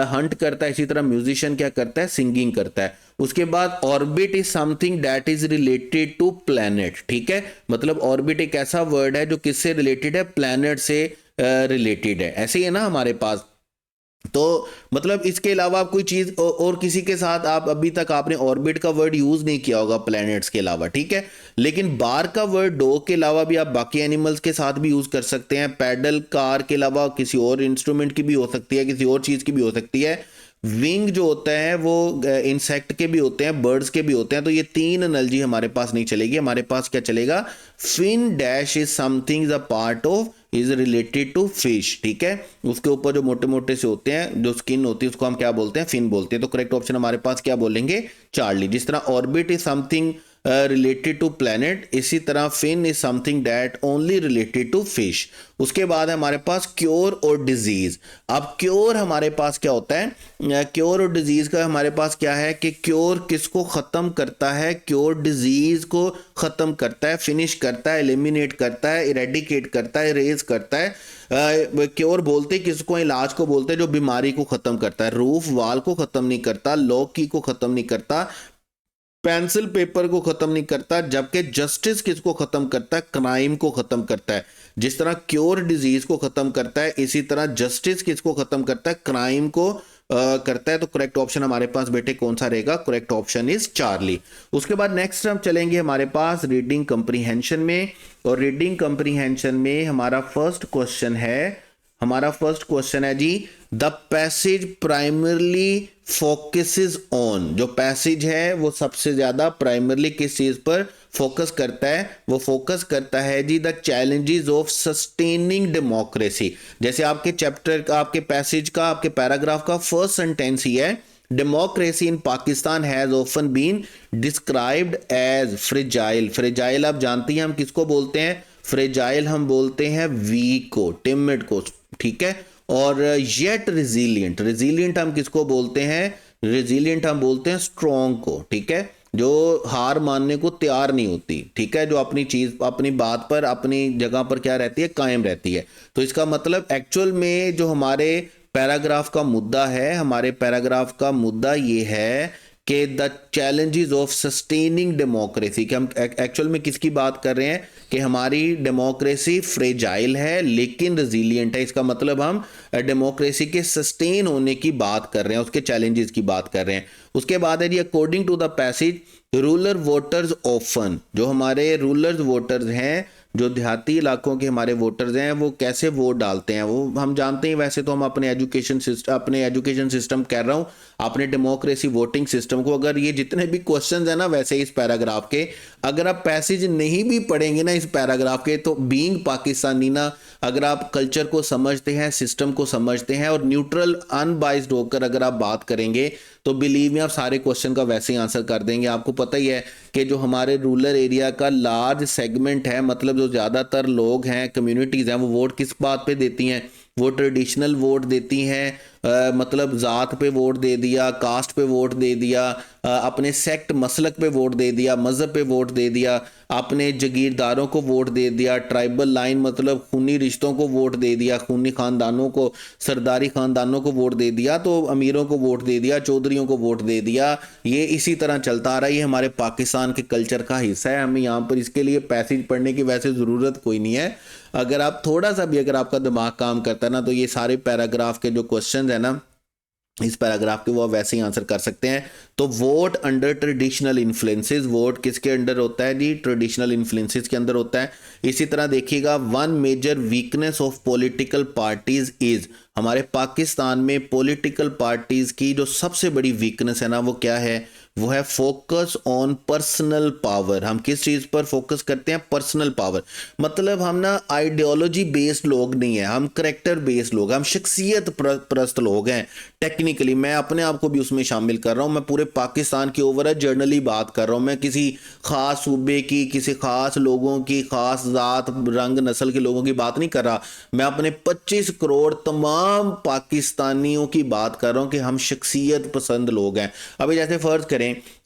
हंट करता है, इसी तरह म्यूजिशियन क्या करता है, सिंगिंग करता है। उसके बाद orbit is something that is related to planet, ठीक है। मतलब ऑर्बिट एक ऐसा वर्ड है जो किससे रिलेटेड है, प्लैनेट से रिलेटेड है। ऐसे ही है ना हमारे पास। तो मतलब इसके अलावा आप कोई चीज और किसी के साथ आप अभी तक आपने ऑर्बिट का वर्ड यूज नहीं किया होगा प्लैनेट्स के अलावा, ठीक है। लेकिन बार का वर्ड डॉग के अलावा भी आप बाकी एनिमल्स के साथ भी यूज कर सकते हैं। पैडल कार के अलावा किसी और इंस्ट्रूमेंट की भी हो सकती है, किसी और चीज की भी हो सकती है। विंग जो होता है वो इंसेक्ट के भी होते हैं, बर्ड्स के भी होते हैं। तो ये तीन एनर्जी हमारे पास नहीं चलेगी। हमारे पास क्या चलेगा, fin dash is something a part of is related to fish, ठीक है। उसके ऊपर जो मोटे मोटे से होते हैं, जो स्किन होती है, उसको हम क्या बोलते हैं, फिन बोलते हैं। तो करेक्ट ऑप्शन हमारे पास क्या बोलेंगे, चार्ली। जिस तरह orbit is something related to planet, इसी तरह fin is something that only related to fish. उसके बाद है हमारे पास क्योर और डिजीज। अब क्योर हमारे पास क्या होता है, क्योर और डिजीज का हमारे पास क्या है कि क्योर किसको खत्म करता है, क्योर डिजीज को खत्म करता है, फिनिश करता है, एलिमिनेट करता है, इरेडिकेट करता है, इरेज करता है। क्योर बोलते किसको, इलाज को बोलते हैं जो बीमारी को खत्म करता है। रूफ वाल को खत्म नहीं करता, लॉक की को खत्म नहीं करता, पेंसिल पेपर को खत्म नहीं करता। जबकि जस्टिस किसको खत्म करता है, क्राइम को खत्म करता है। जिस तरह क्योर डिजीज को खत्म करता है, इसी तरह जस्टिस किसको खत्म करता है, क्राइम को करता है। तो करेक्ट ऑप्शन हमारे पास बेटे कौन सा रहेगा? Correct option is Charlie. उसके बाद नेक्स्ट हम चलेंगे हमारे पास रीडिंग कंप्रीहेंशन में, और रीडिंग कंप्रीहेंशन में हमारा फर्स्ट क्वेश्चन है जी, the passage primarily focuses on. जो पैसेज है वो सबसे ज्यादा प्राइमरली किस चीज पर फोकस करता है? वो फोकस करता है जी the challenges of sustaining democracy. जैसे आपके चैप्टर का, आपके पैसेज का, आपके पैराग्राफ का फर्स्ट सेंटेंस ही है, democracy in Pakistan has often been described as fragile. Fragile आप जानती हैं हम किसको बोलते हैं? फ्रेजाइल हम बोलते हैं वीक को, टिमिड को, ठीक है। और येट रिजिलियंट, रिजिलियंट हम किसको बोलते हैं? रिजिलियंट हम बोलते हैं स्ट्रॉन्ग को, ठीक है, जो हार मानने को तैयार नहीं होती, ठीक है, जो अपनी चीज, अपनी बात पर, अपनी जगह पर क्या रहती है? कायम रहती है। तो इसका मतलब एक्चुअल में जो हमारे पैराग्राफ का मुद्दा है, हमारे पैराग्राफ का मुद्दा ये है कि the challenges of sustaining democracy, कि हम एक्चुअल में किसकी बात कर रहे हैं? कि हमारी डेमोक्रेसी फ्रेजाइल है लेकिन रिजिलियंट है। इसका मतलब हम डेमोक्रेसी के सस्टेन होने की बात कर रहे हैं, उसके चैलेंजेस की बात कर रहे हैं। उसके बाद है जी, according to the passage rural voters often, जो हमारे रूरल वोटर्स हैं, जो देहाती इलाकों के हमारे वोटर्स हैं, वो कैसे वोट डालते हैं वो हम जानते हैं। वैसे तो हम अपने एजुकेशन सिस्टम कह रहा हूँ, अपने डेमोक्रेसी वोटिंग सिस्टम को, अगर ये जितने भी क्वेश्चंस हैं ना वैसे इस पैराग्राफ के, अगर आप पैसेज नहीं भी पढ़ेंगे ना इस पैराग्राफ के, तो बीइंग पाकिस्तानी ना, अगर आप कल्चर को समझते हैं, सिस्टम को समझते हैं और न्यूट्रल अनबाइज्ड होकर अगर आप बात करेंगे, तो बिलीव में आप सारे क्वेश्चन का वैसे ही आंसर कर देंगे। आपको पता ही है कि जो हमारे रूरल एरिया का लार्ज सेगमेंट है, मतलब जो ज़्यादातर लोग हैं, कम्युनिटीज़ हैं, वो वोट किस बात पे देती हैं? वो ट्रेडिशनल वोट देती हैं, मतलब ज़ात पे वोट दे दिया, कास्ट पे वोट दे दिया, अपने सेक्ट मसलक पे वोट दे दिया, मज़हब पे वोट दे दिया, अपने जगीरदारों को वोट दे दिया, ट्राइबल लाइन मतलब खूनी रिश्तों को वोट दे दिया, खूनी ख़ानदानों को, सरदारी ख़ानदानों को वोट दे दिया, तो अमीरों को वोट दे दिया, चौधरियों को वोट दे दिया। ये इसी तरह चलता आ रहा है, ये हमारे पाकिस्तान के कल्चर का हिस्सा है। हमें यहाँ पर इसके लिए पैसेज पढ़ने की वैसे ज़रूरत कोई नहीं है। अगर आप थोड़ा सा भी, अगर आपका दिमाग काम करता है ना, तो ये सारे पैराग्राफ के जो क्वेश्चन है ना इस पैराग्राफ के, वो वैसे ही आंसर कर सकते हैं। तो vote under traditional influences, vote किसके अंडर होता है जी? ट्रेडिशनल इन्फ्लुएंसेस के अंदर होता है। इसी तरह देखिएगा, one major weakness of political parties is, हमारे पाकिस्तान में पॉलिटिकल पार्टीज की जो सबसे बड़ी वीकनेस है ना, वो क्या है? वो है फोकस ऑन पर्सनल पावर। हम किस चीज पर फोकस करते हैं? Personal power. मतलब हम ना आइडियोलॉजी बेस्ड लोग नहीं है, हम करेक्टर बेस्ड लोग, हम शख्सियत परस्त लोग हैं। टेक्निकली मैं अपने आप को भी उसमें शामिल कर रहा हूं, मैं पूरे पाकिस्तान की ओवरऑल जर्नली बात कर रहा हूं, मैं किसी खास सूबे की, किसी खास लोगों की, खास जात, रंग, नस्ल के लोगों की बात नहीं कर रहा। मैं अपने 25 करोड़ तमाम पाकिस्तानियों की बात कर रहा हूं कि हम शख्सियत पसंद लोग हैं। अभी जैसे फर्ज करें,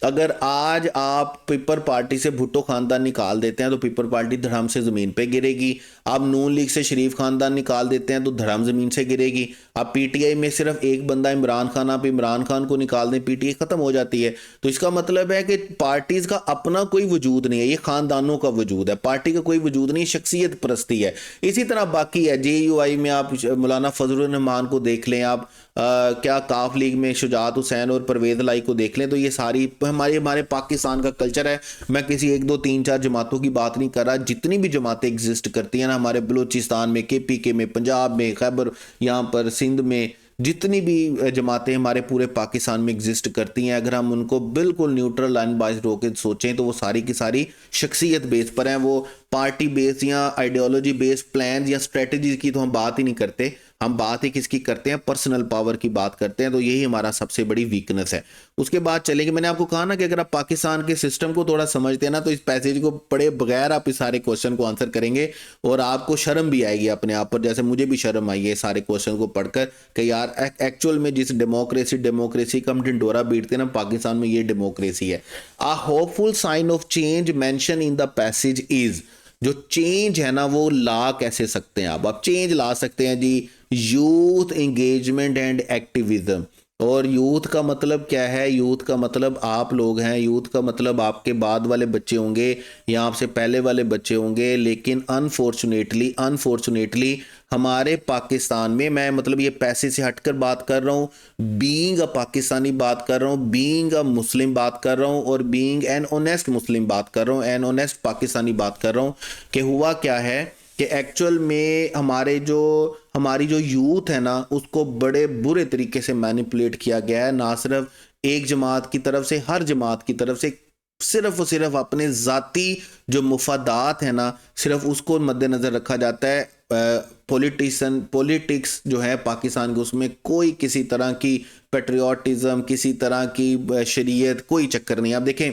अगर आज आप पीपल पार्टी से भुट्टो खानदान निकाल देते हैं तो पीपल पार्टी धड़म से जमीन पे गिरेगी। आप नून लीग से शरीफ खानदान निकाल देते हैं तो धड़म जमीन से गिरेगी। आप पीटीआई में सिर्फ एक बंदा इमरान खान, आप इमरान खान को निकाल दें, पीटीआई खत्म हो जाती है। तो इसका मतलब है कि पार्टीज का अपना कोई वजूद नहीं है, ये खानदानों का वजूद है, पार्टी का कोई वजूद नहीं, शख्सियत परस्ती है। इसी तरह बाकी है जेयूआई में, आप मौलाना फजलुर रहमान को देख लें, आप क्या काफ लीग में शुजात हुसैन और परवेज लाई को देख लें, तो ये सारी हमारे पाकिस्तान का कल्चर है। मैं किसी 1 2 3 4 जमातों की बात नहीं कर रहा, जितनी भी जमातें एग्जिस्ट करती हैं ना हमारे बलूचिस्तान में, केपीके में, पंजाब में, खैबर, यहाँ पर सिंध में, जितनी भी जमातें हमारे पूरे पाकिस्तान में एग्जिस्ट करती हैं, अगर हम उनको बिल्कुल न्यूट्रल लाइन बाइज्ड होकर सोचें तो वो सारी की सारी शख्सियत बेस पर हैं। वो पार्टी बेस या आइडियोलॉजी बेस प्लान या स्ट्रेटजीज की तो हम बात ही नहीं करते, हम बात ही किसकी करते हैं? पर्सनल पावर की बात करते हैं। तो यही हमारा सबसे बड़ी वीकनेस है। उसके बाद चलेंगे, मैंने आपको कहा ना कि अगर आप पाकिस्तान के सिस्टम को थोड़ा समझते हैं ना, तो इस पैसेज को पढ़े बगैर आप इस सारे क्वेश्चन को आंसर करेंगे और आपको शर्म भी आएगी अपने आप पर, जैसे मुझे भी शर्म आई है सारे क्वेश्चन को पढ़कर कि यार एक्चुअल में जिस डेमोक्रेसी का हम ढिंडोरा बीटते हैं ना, पाकिस्तान में ये डेमोक्रेसी है। A hopeful sign of change mention in the passage is, जो चेंज है ना वो ला कैसे सकते हैं आप चेंज ला सकते हैं जी, यूथ एंगेजमेंट एंड एक्टिविज्म। और यूथ का मतलब क्या है? यूथ का मतलब आप लोग हैं, यूथ का मतलब आपके बाद वाले बच्चे होंगे या आपसे पहले वाले बच्चे होंगे। लेकिन अनफॉर्चुनेटली हमारे पाकिस्तान में, मैं मतलब ये पैसे से हटकर बात कर रहा हूँ, बीइंग अ पाकिस्तानी बात कर रहा हूँ, बीइंग अ मुस्लिम बात कर रहा हूँ, और बीइंग एन ऑनेस्ट मुस्लिम बात कर रहा हूँ, एन ऑनेस्ट पाकिस्तानी बात कर रहा हूँ, कि हुआ क्या है कि एक्चुअल में हमारी जो यूथ है ना, उसको बड़े बुरे तरीके से मैनिपुलेट किया गया है। ना सिर्फ एक जमात की तरफ से, हर जमात की तरफ से सिर्फ और सिर्फ अपने ज़ाती जो मुफादात है ना, सिर्फ उसको मद्देनज़र रखा जाता है। पॉलिटिक्स जो है पाकिस्तान के, उसमें कोई किसी तरह की पेट्रियाटिज़म, किसी तरह की शरीयत, कोई चक्कर नहीं। आप देखें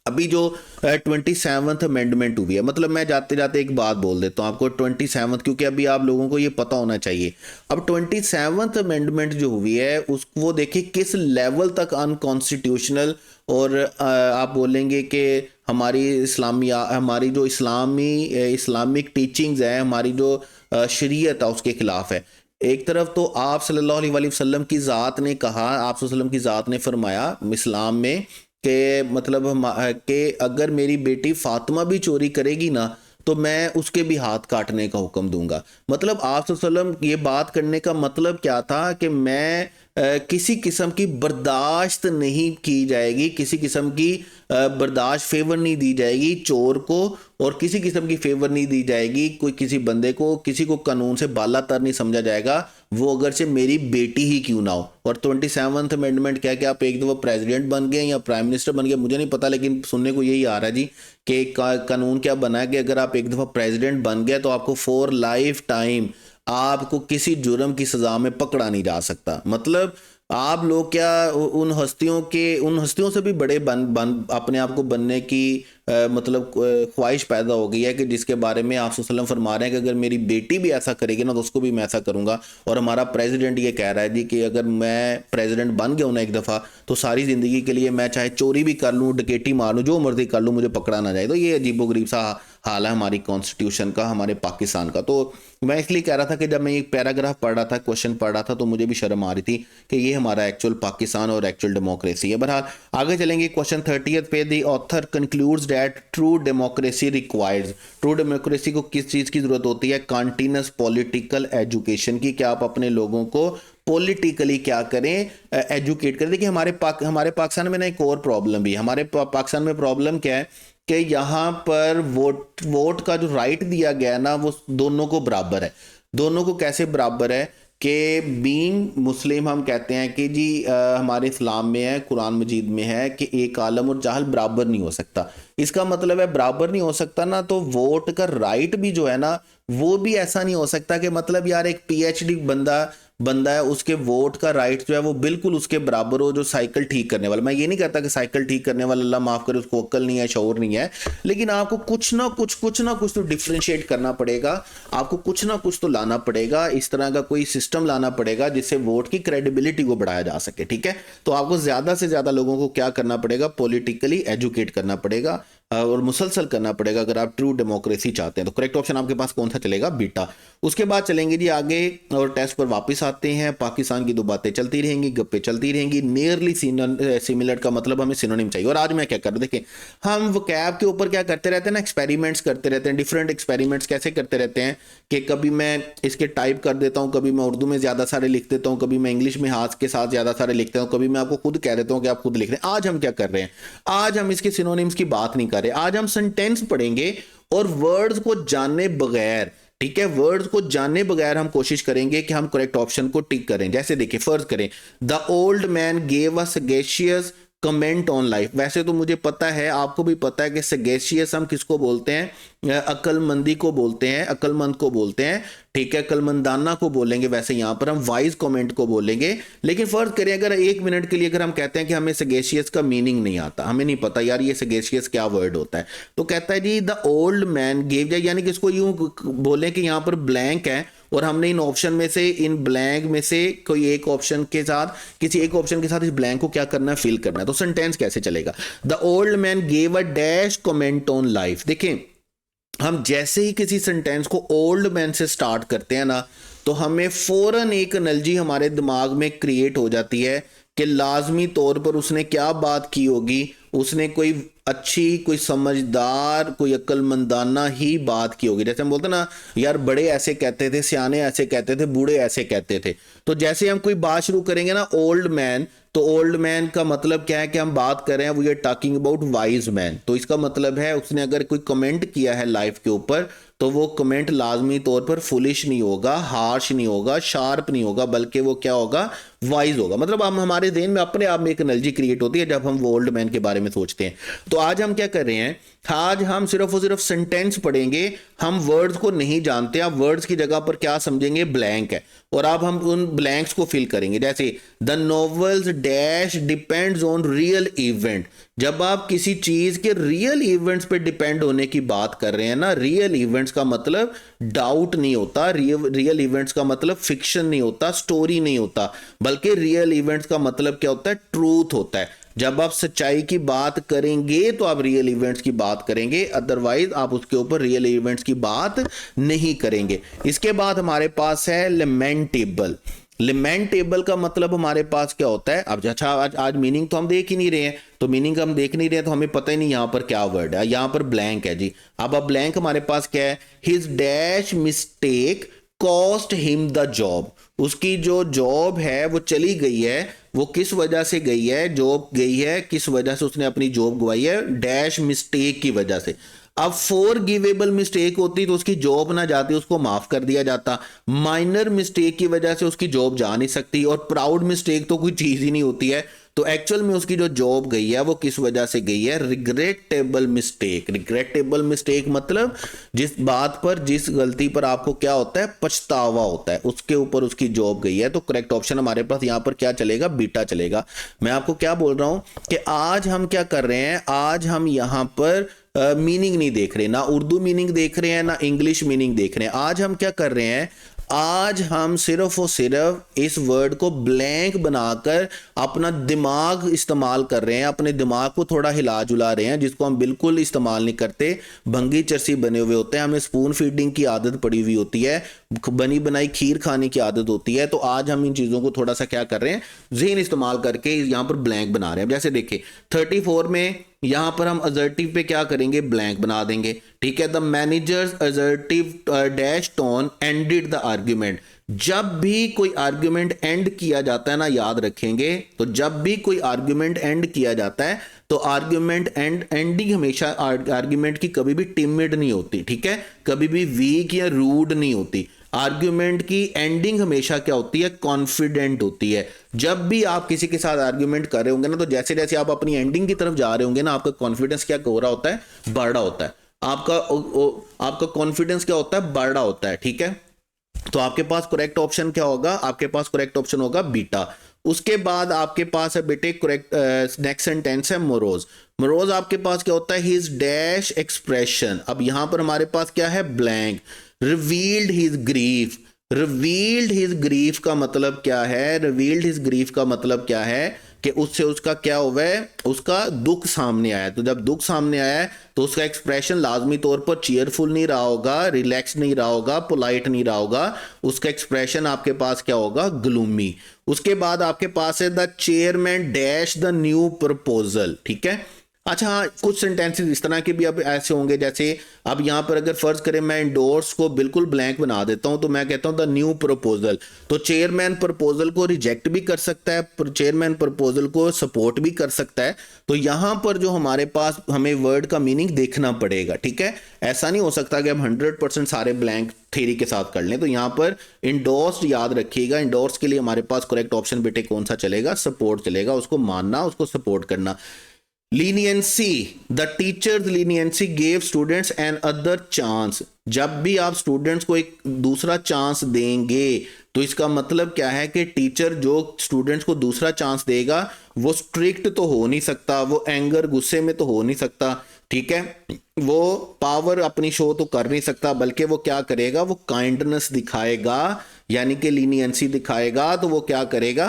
अभी जो 27th अमेंडमेंट हुई है, मतलब मैं जाते जाते एक बात बोल देता हूँ आपको, 27th, क्योंकि अभी आप लोगों को ये पता होना चाहिए। अब 27th अमेंडमेंट जो हुई है उस वो देखिए किस लेवल तक अनकॉन्स्टिट्यूशनल, और आप बोलेंगे कि हमारी जो इस्लामिक टीचिंग्स है, हमारी जो शरीयत है, उसके खिलाफ है। एक तरफ तो आप सल्लल्लाहु अलैहि वसल्लम की ज़ात ने कहा, आप सल्लल्लाहु अलैहि वसल्लम की ज़ात ने फरमाया इस्लाम में कि मतलब कि अगर मेरी बेटी फातिमा भी चोरी करेगी ना, तो मैं उसके भी हाथ काटने का हुक्म दूंगा। मतलब आप सल्लल्लाहु अलैहि वसल्लम ये बात करने का मतलब क्या था कि मैं किसी किस्म की बर्दाश्त नहीं की जाएगी, किसी किस्म की बर्दाश्त, फेवर नहीं दी जाएगी चोर को, और किसी किस्म की फेवर नहीं दी जाएगी कोई किसी बंदे को, किसी को कानून से बालातर नहीं समझा जाएगा, वो अगर से मेरी बेटी ही क्यों ना हो। और 27th अमेंडमेंट क्या, कि आप एक दफ़ा प्रेसिडेंट बन गए या प्राइम मिनिस्टर बन गए, मुझे नहीं पता, लेकिन सुनने को यही आ रहा है जी कि कानून क्या बना है कि अगर आप एक दफ़ा प्रेसिडेंट बन गए तो आपको फॉर लाइफ टाइम आपको किसी जुर्म की सज़ा में पकड़ा नहीं जा सकता। मतलब आप लोग क्या उन हस्तियों से भी बड़े बन अपने आप को बनने की मतलब ख्वाहिश पैदा हो गई है, कि जिसके बारे में आप सल्लल्लाहु अलैहि वसल्लम फरमा रहे हैं कि अगर मेरी बेटी भी ऐसा करेगी ना, तो उसको भी मैं ऐसा करूंगा। और हमारा प्रेसिडेंट ये कह रहा है जी कि अगर मैं प्रेसिडेंट बन गया हूं ना एक दफ़ा, तो सारी ज़िंदगी के लिए मैं चाहे चोरी भी कर लूँ, डकैती मार लूँ, जो मर्जी कर लूँ, मुझे पकड़ा ना जाए। तो ये अजीबोगरीब सा हाल है हमारी कॉन्स्टिट्यूशन का, हमारे पाकिस्तान का। तो मैं इसलिए कह रहा था कि जब मैं एक पैराग्राफ पढ़ रहा था, क्वेश्चन पढ़ रहा था, तो मुझे भी शर्म आ रही थी कि ये हमारा एक्चुअल पाकिस्तान और एक्चुअल डेमोक्रेसी है। बहरहाल आगे चलेंगे क्वेश्चन 30th पे। The author concludes that true democracy requires, true democracy को किस चीज़ की ज़रूरत होती है? कंटिन्यूस पॉलिटिकल एजुकेशन की, क्या आप अपने लोगों को पॉलिटिकली क्या करें, एजुकेट करें। देखिए हमारे पाकिस्तान में ना एक और प्रॉब्लम भी, हमारे पाकिस्तान में प्रॉब्लम क्या है कि यहाँ पर वोट का जो राइट दिया गया है ना, वो दोनों को बराबर है। दोनों को कैसे बराबर है कि बीइंग मुस्लिम हम कहते हैं कि जी हमारे इस्लाम में है, कुरान मजीद में है कि एक आलम और जाहल बराबर नहीं हो सकता। इसका मतलब है बराबर नहीं हो सकता ना, तो वोट का राइट भी जो है ना, वो भी ऐसा नहीं हो सकता कि मतलब यार एक पीएचडी बंदा बंदा है, उसके वोट का राइट जो है वो बिल्कुल उसके बराबर हो जो साइकिल ठीक करने वाला। मैं ये नहीं कहता कि साइकिल ठीक करने वाला, अल्लाह माफ करे, उसको अक्ल नहीं है, शऊर नहीं है, लेकिन आपको कुछ ना कुछ तो डिफ्रेंशिएट करना पड़ेगा, आपको कुछ ना कुछ तो लाना पड़ेगा, इस तरह का कोई सिस्टम लाना पड़ेगा जिससे वोट की क्रेडिबिलिटी को बढ़ाया जा सके। ठीक है, तो आपको ज्यादा से ज्यादा लोगों को क्या करना पड़ेगा? पॉलिटिकली एजुकेट करना पड़ेगा और मुसलसल करना पड़ेगा अगर आप ट्रू डेमोक्रेसी चाहते हैं। तो करेक्ट ऑप्शन आपके पास कौन सा चलेगा? बीटा। उसके बाद चलेंगे जी आगे और टेस्ट पर वापस आते हैं। पाकिस्तान की दो बातें चलती रहेंगी, गप्पे चलती रहेंगी। नियरली सिमिलर का मतलब हमें सिनोनिम चाहिए। और आज मैं क्या कर रहा हूं, देखिए हम वोकैब के ऊपर क्या करते रहते हैं ना, एक्सपेरिमेंट्स करते रहते हैं। डिफरेंट एक्सपेरिमेंट्स कैसे करते रहते हैं कि कभी मैं इसके टाइप कर देता हूं, कभी मैं उर्दू में ज्यादा सारे लिख देता हूं, कभी मैं इंग्लिश में हाथ के साथ ज्यादा सारे लिखता हूं, कभी मैं आपको खुद कह देता हूं कि आप खुद लिख रहे हैं। आज हम क्या कर रहे हैं? आज हम इसके सिनोनिम्स की बात नहीं कर रहे, आज हम सेंटेंस पढ़ेंगे और वर्ड्स को जाने बगैर, ठीक है, वर्ड्स को जाने बगैर हम कोशिश करेंगे कि हम करेक्ट ऑप्शन को टिक करें। जैसे देखिए फर्ज करें, the old man gave a sagacious comment on life. वैसे तो मुझे पता है, आपको भी पता है कि सगेशियस हम किसको बोलते हैं? अक्लमंदी को बोलते हैं, अक्लमंद को बोलते हैं, ठीक है, अक्लमंदाना को बोलेंगे। वैसे यहां पर हम वाइज कमेंट को बोलेंगे। लेकिन फर्ज करें अगर एक मिनट के लिए अगर हम कहते हैं कि हमें सगेशियस का मीनिंग नहीं आता, हमें नहीं पता यार ये सगेशियस क्या वर्ड होता है, तो कहता है जी द ओल्ड मैन गेव, यानी कि इसको यूं बोले कि यहां पर ब्लैंक है और हमने इन ऑप्शन में से, इन ब्लैंक में से कोई एक ऑप्शन के साथ, किसी एक ऑप्शन के साथ इस ब्लैंक को क्या करना है? फिल करना है। तो सेंटेंस कैसे चलेगा? The old man gave a dash comment on life. देखें हम जैसे ही किसी सेंटेंस को ओल्ड मैन से स्टार्ट करते हैं ना, तो तो हमें फौरन एक एनर्जी हमारे दिमाग में क्रिएट हो जाती है कि लाजमी तौर पर उसने क्या बात की होगी, उसने कोई अच्छी, कोई समझदार, कोई अक्लमंदाना ही बात की होगी। जैसे हम बोलते ना यार, बड़े ऐसे कहते थे, सियाने ऐसे कहते थे, बूढ़े ऐसे कहते थे। तो जैसे हम कोई बात शुरू करेंगे ना ओल्ड मैन, तो ओल्ड मैन का मतलब क्या है कि हम बात कर रहे हैं we are talking about wise man. तो इसका मतलब है उसने अगर कोई कमेंट किया है लाइफ के ऊपर तो वो कमेंट लाजमी तौर पर फुलिश नहीं होगा, हार्श नहीं होगा, शार्प नहीं होगा, बल्कि वो क्या होगा, वाइज होगा। मतलब हम हमारे ज़हन में अपने आप में एक एनर्जी क्रिएट होती है जब हम वो ओल्ड मैन के बारे में सोचते हैं। तो आज हम क्या कर रहे हैं, आज हम सिर्फ और सिर्फ सेंटेंस पढ़ेंगे, हम वर्ड्स को नहीं जानते। आप वर्ड्स की जगह पर क्या समझेंगे, ब्लैंक है, और अब हम उन ब्लैंक्स को फिल करेंगे। जैसे the novels dash depends on real event. जब आप किसी चीज के रियल इवेंट्स पे डिपेंड होने की बात कर रहे हैं ना, रियल इवेंट्स का मतलब डाउट नहीं होता, रियल इवेंट्स का मतलब फिक्शन नहीं होता, स्टोरी नहीं होता, बल्कि रियल इवेंट्स का मतलब क्या होता है, ट्रूथ होता है। जब आप सच्चाई की बात करेंगे तो आप रियल इवेंट्स की बात करेंगे, अदरवाइज आप उसके ऊपर रियल इवेंट्स की बात नहीं करेंगे। इसके बाद हमारे पास है लेमेंटेबल। लेमेंटेबल का मतलब हमारे पास क्या होता है। अब अच्छा, आज मीनिंग तो हम देख ही नहीं रहे हैं, तो मीनिंग हम देख नहीं रहे हैं तो हमें पता ही नहीं यहां पर क्या वर्ड है। यहां पर ब्लैंक है जी। अब ब्लैंक हमारे पास क्या है, his dash mistake cost him the job. उसकी जो जॉब है वो चली गई है, वो किस वजह से गई है, जॉब गई है, किस वजह से उसने अपनी जॉब गवाई है, डैश मिस्टेक की वजह से। अब फॉरगिवेबल मिस्टेक होती तो उसकी जॉब ना जाती, उसको माफ कर दिया जाता। माइनर मिस्टेक की वजह से उसकी जॉब जा नहीं सकती, और प्राउड मिस्टेक तो कोई चीज ही नहीं होती है। तो एक्चुअल में उसकी जो जॉब गई है वो किस वजह से गई है, रिग्रेटेबल मिस्टेक। रिग्रेटेबल मिस्टेक मतलब जिस बात पर, जिस गलती पर आपको क्या होता है, पछतावा होता है, उसके ऊपर उसकी जॉब गई है। तो करेक्ट ऑप्शन हमारे पास यहां पर क्या चलेगा, बीटा चलेगा। मैं आपको क्या बोल रहा हूं कि आज हम क्या कर रहे हैं, आज हम यहां पर मीनिंग नहीं देख रहे, ना उर्दू मीनिंग देख रहे हैं, ना इंग्लिश मीनिंग देख रहे हैं। आज हम क्या कर रहे हैं, आज हम सिर्फ और सिर्फ इस वर्ड को ब्लैंक बनाकर अपना दिमाग इस्तेमाल कर रहे हैं, अपने दिमाग को थोड़ा हिला जुला रहे हैं, जिसको हम बिल्कुल इस्तेमाल नहीं करते। भंगी चरसी बने हुए होते हैं, हमें स्पून फीडिंग की आदत पड़ी हुई होती है, बनी बनाई खीर खाने की आदत होती है। तो आज हम इन चीज़ों को थोड़ा सा क्या कर रहे हैं, ज़हन इस्तेमाल करके यहाँ पर ब्लैंक बना रहे हैं। जैसे देखिए 34 में यहां पर हम असर्टिव पे क्या करेंगे, ब्लैंक बना देंगे। ठीक है, the managers assertive dash tone ended the argument. जब भी कोई आर्ग्यूमेंट एंड किया जाता है ना, याद रखेंगे, तो जब भी कोई आर्ग्यूमेंट एंड किया जाता है तो आर्ग्यूमेंट एंडिंग हमेशा आर्ग्यूमेंट की कभी भी टिमिड नहीं होती। ठीक है, कभी भी वीक या रूड नहीं होती। आर्ग्यूमेंट की एंडिंग हमेशा क्या होती है, कॉन्फिडेंट होती है। जब भी आप किसी के साथ आर्ग्यूमेंट कर रहे होंगे ना, तो जैसे जैसे आप अपनी एंडिंग की तरफ जा रहे होंगे ना, आपका कॉन्फिडेंस क्या हो रहा होता है, बढ़ रहा होता है। आपका कॉन्फिडेंस क्या होता है, बढ़ रहा होता है। ठीक है, तो आपके पास करेक्ट ऑप्शन क्या होगा, आपके पास करेक्ट ऑप्शन होगा बीटा। उसके बाद आपके पास है बेटे करेक्ट, नेक्स्ट सेंटेंस है मोरोज। मोरोज आपके पास क्या होता है, हिज डैश एक्सप्रेशन। अब यहां पर हमारे पास क्या है, blank. Revealed his grief. Revealed his grief का मतलब क्या है, रिवील्ड हिज ग्रीफ का मतलब क्या है कि उससे उसका क्या हुआ है, उसका दुख सामने आया। तो जब दुख सामने आया है तो उसका एक्सप्रेशन लाजमी तौर पर चीयरफुल नहीं रहा होगा, रिलैक्स नहीं रहा होगा, पोलाइट नहीं रहा होगा। उसका एक्सप्रेशन आपके पास क्या होगा, ग्लूमी। उसके बाद आपके पास है the chairman dash the new proposal. ठीक है, अच्छा हाँ, कुछ सेंटेंसेस इस तरह के भी अब ऐसे होंगे, जैसे अब यहां पर अगर फर्ज करें मैं इंडोर्स को बिल्कुल ब्लैंक बना देता हूं, तो मैं कहता हूं द न्यू प्रपोजल। तो चेयरमैन प्रपोजल को रिजेक्ट भी कर सकता है, चेयरमैन प्रपोजल को सपोर्ट भी कर सकता है। तो यहां पर जो हमारे पास हमें वर्ड का मीनिंग देखना पड़ेगा। ठीक है, ऐसा नहीं हो सकता कि हम 100% सारे ब्लैंक थ्योरी के साथ कर लें। तो यहां पर इंडोर्स याद रखिएगा, इंडोर्स के लिए हमारे पास करेक्ट ऑप्शन बेटे कौन सा चलेगा, सपोर्ट चलेगा। उसको मानना, उसको सपोर्ट करना। Leniency, the teacher's leniency gave students another chance. जब भी आप स्टूडेंट्स को एक दूसरा चांस देंगे तो इसका मतलब क्या है कि टीचर जो स्टूडेंट्स को दूसरा चांस देगा वो स्ट्रिक्ट तो हो नहीं सकता, वो एंगर गुस्से में तो हो नहीं सकता। ठीक है, वो पावर अपनी शो तो कर नहीं सकता, बल्कि वो क्या करेगा, वो काइंडनेस दिखाएगा, यानी कि लीनियंसी दिखाएगा। तो वो क्या करेगा,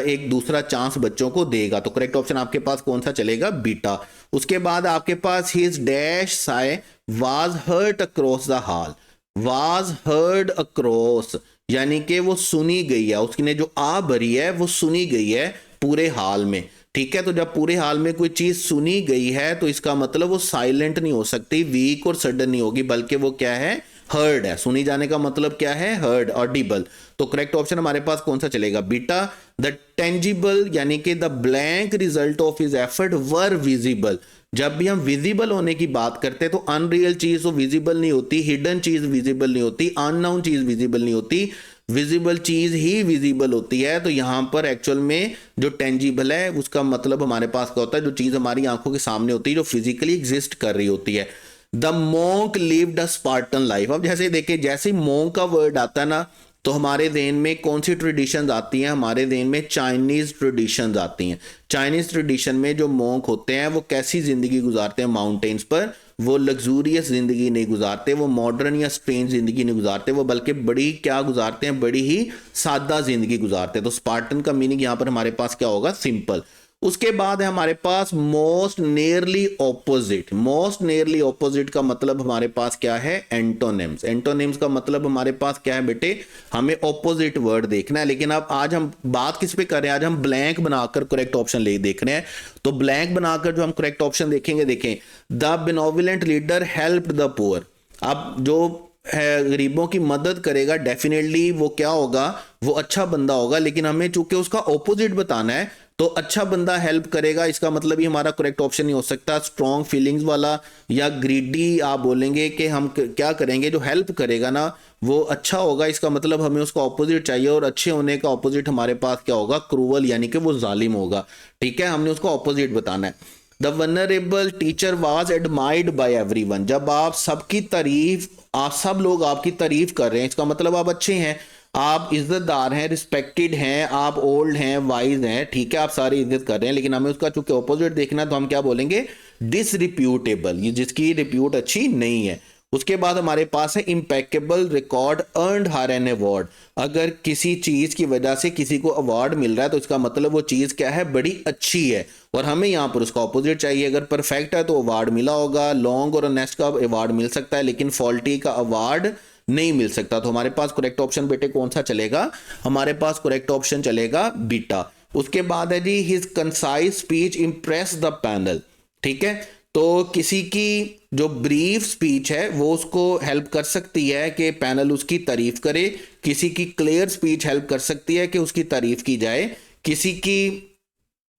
एक दूसरा चांस बच्चों को देगा। तो करेक्ट ऑप्शन आपके पास कौन सा चलेगा, बीटा। उसके बाद आपके पास his dash sigh was heard across the hall. Was heard across, यानी कि वो सुनी गई है, उसने जो आ भरी है वो सुनी गई है पूरे हाल में। ठीक है, तो जब पूरे हाल में कोई चीज सुनी गई है तो इसका मतलब वो साइलेंट नहीं हो सकती, वीक और सडन नहीं होगी, बल्कि वो क्या है, हर्ड है। सुनी जाने का मतलब क्या है, हर्ड, ऑडिबल। तो करेक्ट ऑप्शन हमारे पास कौन सा चलेगा, बीटा। द टेंजिबल यानी कि the blank result of his effort were visible. जब भी हम विजिबल होने की बात करते हैं तो अनरियल चीज तो विजिबल नहीं होती, हिडन चीज विजिबल नहीं होती, अननोन चीज विजिबल नहीं होती, विजिबल चीज ही विजिबल होती है। तो यहां पर एक्चुअल में जो टेंजिबल है उसका मतलब हमारे पास क्या होता है, जो चीज हमारी आंखों के सामने होती है, जो फिजिकली एग्जिस्ट कर रही होती है। The monk lived a Spartan life. अब जैसे देखिए, जैसे मोंक का वर्ड आता है ना, तो हमारे देन में कौन सी ट्रेडिशंस आती हैं, हमारे देन में चाइनीज ट्रेडिशंस आती हैं। चाइनीज ट्रेडिशन में जो मोंक होते हैं वो कैसी जिंदगी गुजारते हैं माउंटेन्स पर, वो लग्जूरियस जिंदगी नहीं गुजारते, वो मॉडर्न या स्ट्रेंज जिंदगी नहीं गुजारते, वो बल्कि बड़ी क्या गुजारते हैं, बड़ी ही सादा जिंदगी गुजारते हैं। तो स्पार्टन का मीनिंग यहां पर हमारे पास क्या होगा, सिंपल। उसके बाद है हमारे पास most nearly opposite. Most nearly opposite का मतलब हमारे पास क्या है, एंटोनिम्स। एंटोनिम्स का मतलब हमारे पास क्या है बेटे, हमें ऑपोजिट वर्ड देखना है। लेकिन अब आज हम बात किस पे कर रहे हैं, आज हम ब्लैंक बनाकर करेक्ट ऑप्शन ले देख रहे हैं। तो ब्लैंक बनाकर जो हम करेक्ट ऑप्शन देखेंगे, देखें, the benevolent leader helped the poor. अब जो है गरीबों की मदद करेगा, डेफिनेटली वो क्या होगा, वो अच्छा बंदा होगा। लेकिन हमें चूंकि उसका ऑपोजिट बताना है, तो अच्छा बंदा हेल्प करेगा इसका मतलब ही हमारा करेक्ट ऑप्शन नहीं हो सकता। स्ट्रॉन्ग फीलिंग्स वाला या ग्रीडी आप बोलेंगे कि हम क्या करेंगे, जो हेल्प करेगा ना वो अच्छा होगा, इसका मतलब हमें उसका ऑपोजिट चाहिए। और अच्छे होने का ऑपोजिट हमारे पास क्या होगा, क्रूअल, यानी कि वो जालिम होगा। ठीक है, हमने उसका ऑपोजिट बताना है। The vulnerable teacher was admired by everyone. जब आप सबकी तारीफ, आप सब लोग आपकी तारीफ कर रहे हैं, इसका मतलब आप अच्छे हैं, आप इज्जतदार हैं, रिस्पेक्टेड हैं, आप ओल्ड हैं, वाइज हैं। ठीक है, आप सारी इज्जत कर रहे हैं, लेकिन हमें उसका चूंकि ऑपोजिट देखना है तो हम क्या बोलेंगे, डिसरिप्यूटेबल, ये जिसकी रिप्यूट अच्छी नहीं है। उसके बाद हमारे पास है impeccable record earned her an award. अगर किसी चीज की वजह से किसी को अवार्ड मिल रहा है तो इसका मतलब वो चीज क्या है, बड़ी अच्छी है। और हमें यहाँ पर उसका ऑपोजिट चाहिए। अगर परफेक्ट है तो अवार्ड मिला होगा, लॉन्ग और ऑनेस्ट का अवार्ड मिल सकता है, लेकिन फॉल्टी का अवार्ड नहीं मिल सकता। तो हमारे पास करेक्ट ऑप्शन बेटे कौन सा चलेगा, हमारे पास करेक्ट ऑप्शन चलेगा बीटा। उसके बाद है जी, his concise speech impress the panel. ठीक है, तो किसी की जो ब्रीफ स्पीच है वो उसको हेल्प कर सकती है कि पैनल उसकी तारीफ करे, किसी की क्लियर स्पीच हेल्प कर सकती है कि उसकी तारीफ की जाए, किसी की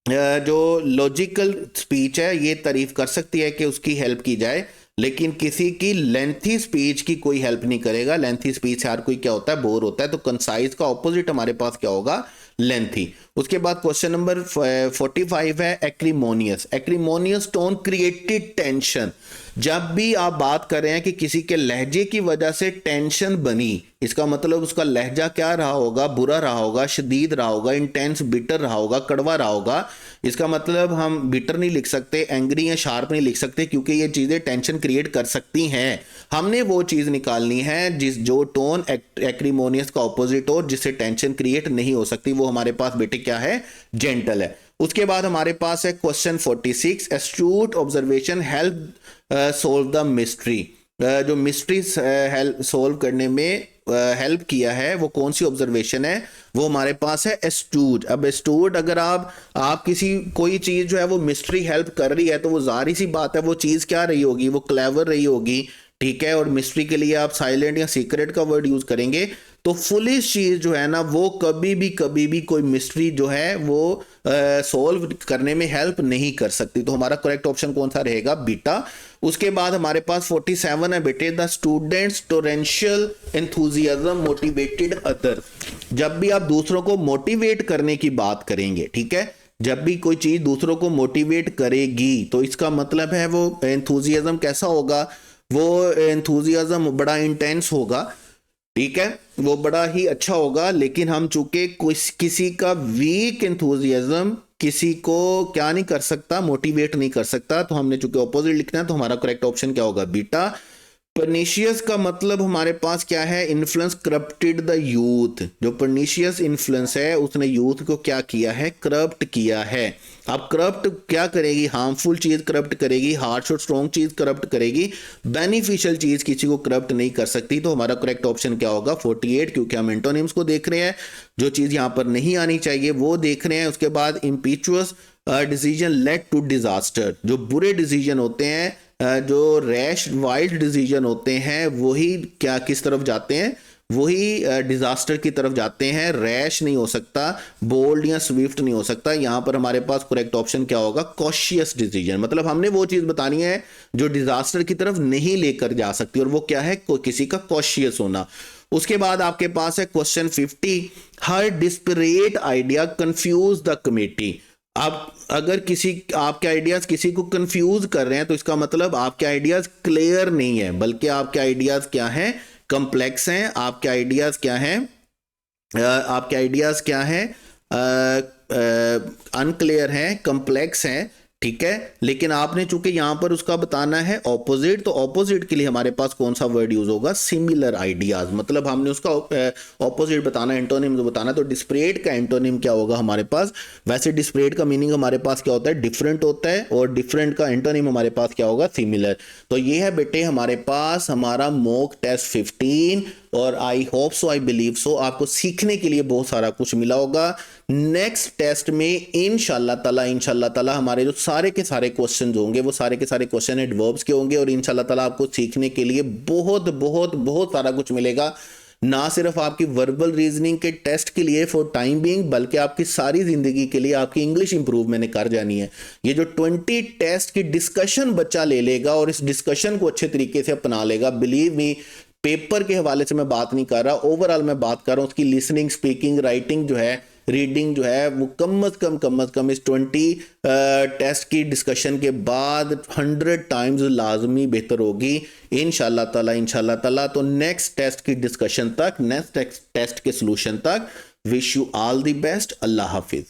जो लॉजिकल स्पीच है ये तारीफ कर सकती है कि उसकी हेल्प की जाए, लेकिन किसी की लेंथी स्पीच की कोई हेल्प नहीं करेगा। लेंथी स्पीच से हर कोई क्या होता है, बोर होता है। तो कंसाइज का ऑपोजिट हमारे पास क्या होगा, लेंथी। उसके बाद क्वेश्चन नंबर 45 है acrimonious. Acrimonious tone created tension. जब भी आप बात कर रहे हैं कि किसी के लहजे की वजह से टेंशन बनी, इसका मतलब उसका लहजा क्या रहा होगा, बुरा रहा होगा, शदीद रहा होगा, इंटेंस, बिटर रहा होगा, कड़वा रहा होगा। इसका मतलब हम बिटर नहीं लिख सकते, एंग्री या शार्प नहीं लिख सकते, क्योंकि ये चीजें टेंशन क्रिएट कर सकती हैं। हमने वो चीज निकालनी है जिस जो टोन एक्रीमोनियस का ऑपोजिट हो, जिससे टेंशन क्रिएट नहीं हो सकती, वो हमारे पास बेटे क्या है, जेंटल है। उसके बाद हमारे पास है question 46, astute observation help solve the mystery. जो मिस्ट्री हेल्प सोल्व करने में हेल्प किया है वो कौन सी ऑब्जर्वेशन है, वो हमारे पास है एस्टूड। अब एस्टूड, अगर आप किसी कोई चीज जो है वो मिस्ट्री हेल्प कर रही है तो वो जाहिर सी बात है वो चीज क्या रही होगी, वो क्लेवर रही होगी। ठीक है, और मिस्ट्री के लिए आप साइलेंट या सीक्रेट का वर्ड यूज करेंगे। तो फुलिश चीज जो है ना वो कभी भी कोई मिस्ट्री जो है वो सोल्व करने में हेल्प नहीं कर सकती। तो हमारा करेक्ट ऑप्शन कौन सा रहेगा, बीटा। उसके बाद हमारे पास 47 है बेटे, the students torrential enthusiasm motivated other. जब भी आप दूसरों को मोटिवेट करने की बात करेंगे, ठीक है, जब भी कोई चीज दूसरों को मोटिवेट करेगी तो इसका मतलब है वो एंथुजियाज्म कैसा होगा, वो एंथुजियाज्म बड़ा इंटेंस होगा। ठीक है, वो बड़ा ही अच्छा होगा। लेकिन हम चूंकि किसी का वीक एंथुजियाज्म किसी को क्या नहीं कर सकता, मोटिवेट नहीं कर सकता, तो हमने चूंकि ऑपोजिट लिखना है तो हमारा करेक्ट ऑप्शन क्या होगा, बीटा। परनीशियस का मतलब हमारे पास क्या है, इन्फ्लुएंस करप्टेड द यूथ। जो परनीशियस इन्फ्लुएंस है उसने यूथ को क्या किया है, करप्ट किया है। अब करप्ट क्या करेगी, हार्मफुल चीज करप्ट करेगी, हार्श और स्ट्रॉन्ग चीज करप्ट करेगी, बेनिफिशियल चीज किसी को करप्ट नहीं कर सकती। तो हमारा करेक्ट ऑप्शन क्या होगा, 48, क्योंकि हम एंटोनिम्स को देख रहे हैं। जो चीज यहां पर नहीं आनी चाहिए वो देख रहे हैं। उसके बाद इम्पीचुअस डिसीजन लेड टू डिजास्टर। जो बुरे डिसीजन होते हैं, जो रैश वाइल्ड डिसीजन होते हैं, वही क्या किस तरफ जाते हैं, वही डिजास्टर की तरफ जाते हैं। रैश नहीं हो सकता, बोल्ड या स्विफ्ट नहीं हो सकता। यहां पर हमारे पास करेक्ट ऑप्शन क्या होगा, कॉशियस डिसीजन। मतलब हमने वो चीज बतानी है जो डिजास्टर की तरफ नहीं लेकर जा सकती, और वो क्या है, किसी का कॉशियस होना। उसके बाद आपके पास है question 50, her desperate idea confuse the committee. आप अगर किसी आपके आइडियाज किसी को कंफ्यूज कर रहे हैं तो इसका मतलब आपके आइडियाज क्लियर नहीं है, बल्कि आपके आइडियाज क्या हैं, कॉम्प्लेक्स हैं। आपके आइडियाज क्या हैं, आपके आइडियाज क्या हैं, अनक्लियर हैं, कॉम्प्लेक्स हैं, ठीक है। लेकिन आपने चूंकि यहां पर उसका बताना है ऑपोजिट, तो ऑपोजिट के लिए हमारे पास कौन सा वर्ड यूज होगा, सिमिलर आइडियाज। मतलब हमने उसका ऑपोजिट बताना, एंटोनिम बताना। तो डिस्परेट का एंटोनिम क्या होगा हमारे पास, वैसे डिस्परेट का मीनिंग हमारे पास क्या होता है, डिफरेंट होता है, और डिफरेंट का एंटोनिम हमारे पास क्या होगा, सिमिलर। तो ये है बेटे हमारे पास हमारा मॉक टेस्ट 15, और I hope so, I believe so आपको सीखने के लिए बहुत सारा कुछ मिला होगा। नेक्स्ट टेस्ट में इंशाल्लाह ताला हमारे जो सारे के सारे क्वेश्चन होंगे वो सारे के सारे क्वेश्चन एडवर्ब्स के होंगे, और इंशाल्लाह ताला आपको सीखने के लिए बहुत बहुत बहुत सारा कुछ मिलेगा। ना सिर्फ आपकी वर्बल रीजनिंग के टेस्ट के लिए फॉर टाइम बीइंग, बल्कि आपकी सारी जिंदगी के लिए आपकी इंग्लिश इंप्रूव मैंने कर जानी है। ये जो 20 टेस्ट की डिस्कशन बच्चा ले लेगा और इस डिस्कशन को अच्छे तरीके से अपना लेगा, बिलीव मी, पेपर के हवाले से मैं बात नहीं कर रहा, ओवरऑल मैं बात कर रहा हूं उसकी लिसनिंग, स्पीकिंग, राइटिंग जो है, रीडिंग जो है, वो कम अज कम इस 20 टेस्ट की डिस्कशन के बाद 100 टाइम्स लाजमी बेहतर होगी इंशाल्लाह ताला। तो नेक्स्ट टेस्ट की डिस्कशन तक, नेक्स्ट टेस्ट के सॉल्यूशन तक, wish you all the best. Allah Hafiz.